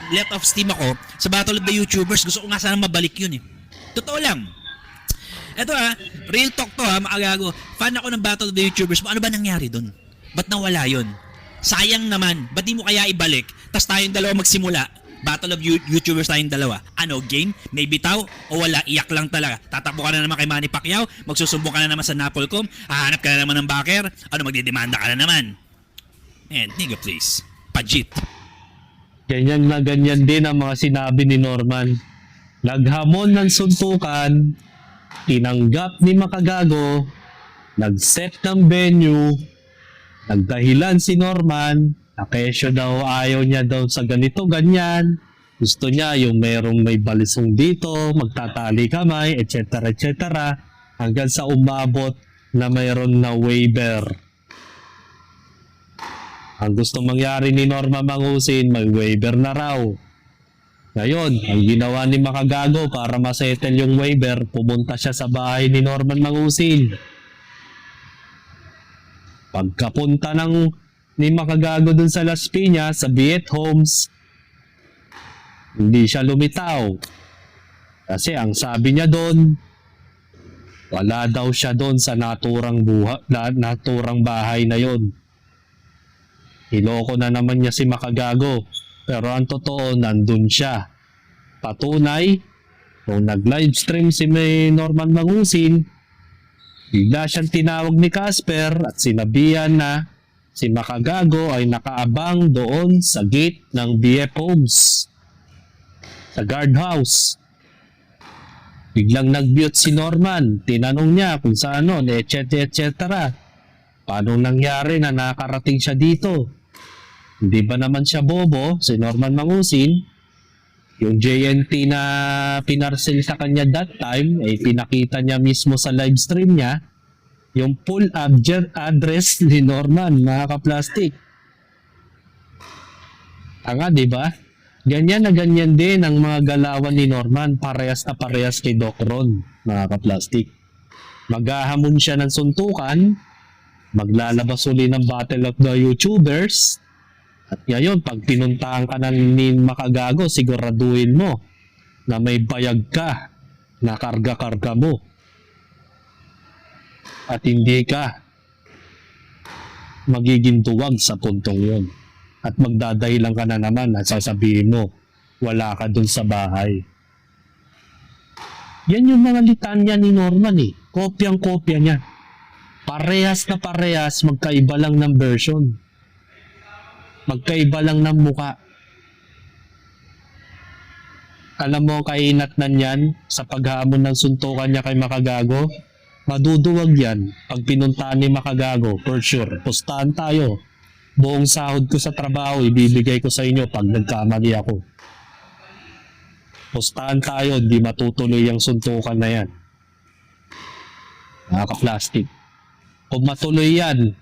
let off steam ako sa Battle of the YouTubers. Gusto ko nga sana mabalik yun eh. Totoo lang. Eto real talk to maagago. Fan ako ng Battle of the YouTubers. Ano ba nangyari doon? Ba't nawala yun? Sayang naman. Ba't di mo kaya ibalik? Tas tayong dalawa magsimula. Battle of YouTubers tayong dalawa. Game? May bitaw? O wala? Iyak lang talaga. Tatakbo ka na naman kay Manny Pacquiao? Magsusumbong ka na naman sa Napolcom? Hahanap ka na naman ng backer? Magdidemanda ka na naman? Nigga please. Pajit. Ganyan na ganyan din ang mga sinabi ni Norman. Naghamon ng suntukan, tinanggap ni Makagago, nag-set ng venue, nagdahilan si Norman, na kesyo daw ayaw niya daw sa ganito, ganyan. Gusto niya yung merong may balisong dito, magtatali kamay, etc. etc. hanggang sa umabot na mayroon na waiver. Ang gusto mangyari ni Norman Mangusin, may waiver na raw. Ngayon, ang ginawa ni Makagago para masettle yung waiver, pumunta siya sa bahay ni Norman Mangusin. Pagkapunta ni Makagago dun sa Las Piñas, sa Viet Homes, hindi siya lumitaw. Kasi ang sabi niya doon, wala daw siya doon sa naturang bahay na yon. Hiloko na naman niya si Makagago. Pero ang totoo, nandun siya. Patunay, nung nag-livestream si Norman Mangusin, bigla siyang tinawag ni Casper at sinabihan na si Makagago ay nakaabang doon sa gate ng BF Homes, sa guardhouse. Biglang nag-mute si Norman. Tinanong niya kung saan etc. Paano nangyari na nakarating siya dito? Hindi ba naman siya bobo, si Norman Mangusin? Yung JNT na pinarcel sa kanya that time, ay pinakita niya mismo sa live stream niya, yung full address ni Norman, mga kaplastik. Tanga, di ba? Ganyan na ganyan din ang mga galawan ni Norman, parehas na parehas kay Doc Ron, mga kaplastik. Maghahamon siya ng suntukan, maglalabas uli ng Battle of the YouTubers, at ngayon, pag pinuntahan ka na ni Makagago, siguraduhin mo na may bayag ka na karga-karga mo. At hindi ka magiging tuwag sa puntong yun. At magdadahilan ka na naman at sasabihin mo, wala ka dun sa bahay. Yan yung mga litanya ni Norman eh. Kopyang-kopya niya. Parehas na parehas, magkaiba lang ng version. Magkaiba lang ng muka. Alam mo ang kainatnan yan sa paghamon ng suntukan niya kay Makagago? Maduduwag yan pag pinuntahan ni Makagago, for sure. Pustahan tayo. Buong sahod ko sa trabaho, ibibigay ko sa inyo pag nagkamali ako. Pustahan tayo, hindi matutuloy ang suntukan na yan. Nakaka-plastic. Kung matuloy yan,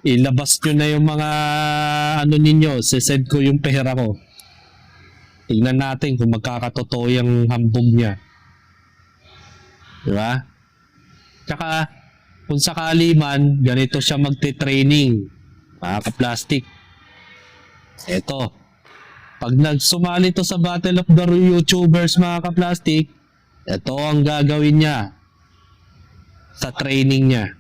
ilabas nyo na yung mga ano ninyo, sisend ko yung pera ko. Tingnan natin kung magkakatotoo yung hambog niya. Diba? Tsaka, kung sakali man, ganito siya magte-training. Mga ka-plastic. Eto. Pag nagsumali to sa Battle of the YouTubers, mga ka-plastic, ito ang gagawin niya sa training niya.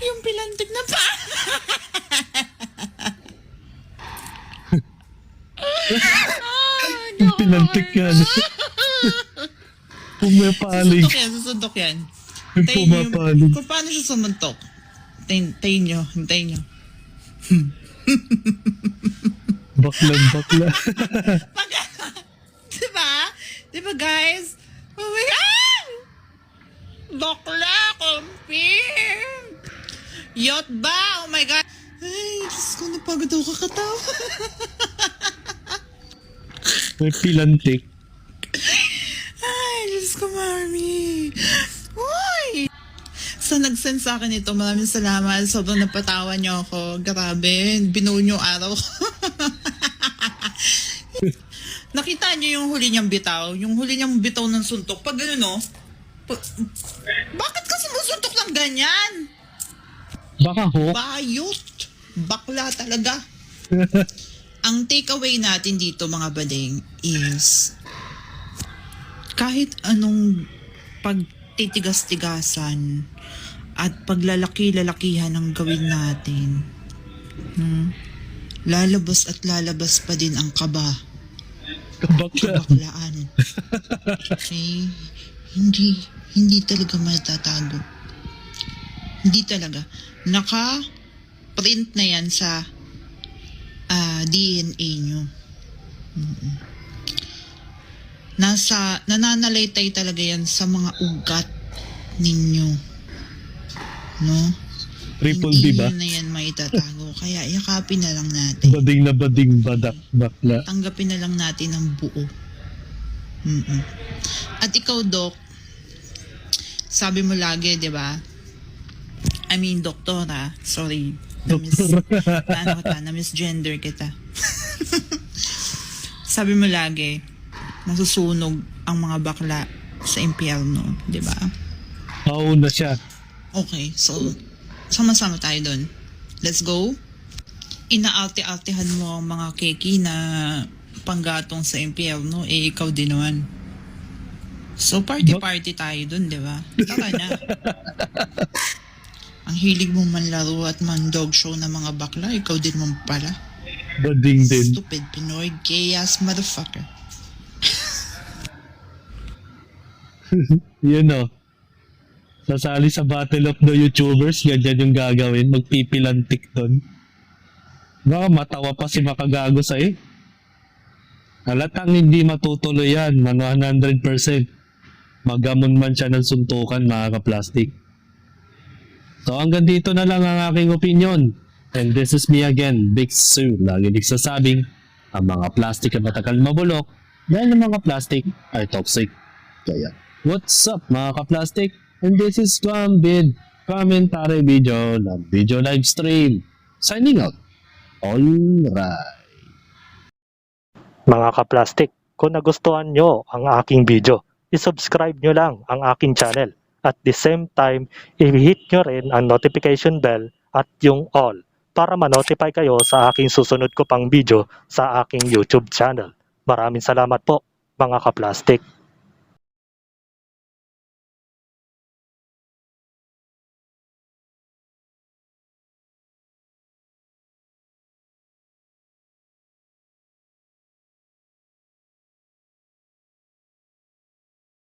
Yung pilantik na pa. Yung pinantik yan. Pumapalig. Susundok yan. Yung pumapalig. Kung paano siya sumuntok? Hintayin nyo. Bakla. Diba? Diba guys? Oh my God! Bakla, confirm! Yacht ba? Oh my God! Ay, Diyos ko, napagod ako kakatawa. May pilantik. Ay, Diyos ko, Mami. Uy! So, nag-send sa akin ito. Maraming salamat. Sobrang napatawa niyo ako. Grabe. Binuo niyo araw ko. Nakita niyo yung huli niyang bitaw? Yung huli niyang bitaw ng suntok. Pag gano'n, no? Bakit ka sumusuntok ng ganyan? Baka ho? Bayot. Bakla talaga. Ang takeaway natin dito, mga bading, is kahit anong pagtitigas-tigasan at paglalaki-lalakihan ang gawin natin, lalabas at lalabas pa din ang kaba. Kabakla. Kabaklaan. Okay? Hindi talaga matatago. Hindi talaga. Naka-print na yan sa DNA nyo. Nananalaytay talaga yan sa mga ugat ninyo. No? Triple D ba? Hindi na yan maitatago. Kaya yakapin na lang natin. Bading na bading badak bakla. Tanggapin na lang natin ang buo. At ikaw, Doc, sabi mo lagi, di ba? I mean, doktora. Sorry. Na-misgender kita. Sabi mo lagi, nasusunog ang mga bakla sa impyerno, di ba? Oo na siya. Okay, so, sama-sama tayo dun. Let's go. Inaarte-artehan mo ang mga keki na panggatong sa impyerno, eh ikaw din naman. So, party-party tayo dun, di ba? Tara na. Ang hilig mong manlaro at man-dog show ng mga bakla, ikaw din mo pala. Bading din. Stupid Pinoy, gay-ass motherfucker. Yun o. Sasali sa Battle of the YouTubers, ganyan yung gagawin. Magpipilantik doon. Baka matawa pa si Makagago sa'yo. Halatang hindi matutuloy yan, 100%. Magamon man siya ng suntukan, mga ka-plastic. So hanggang dito na lang ang aking opinion. And this is me again, Big Sue. Lagi nagsasabing, ang mga plastic ay matagal mabulok dahil ang mga plastic ay toxic. Kaya, what's up mga ka-plastic? And this is Gambid commentary video ng video live stream. Signing out. Alright. Mga ka-plastic, kung nagustuhan nyo ang aking video, isubscribe nyo lang ang aking channel. At the same time, i-hit nyo rin ang notification bell at yung all para ma-notify kayo sa aking susunod ko pang video sa aking YouTube channel. Maraming salamat po, mga ka-plastic.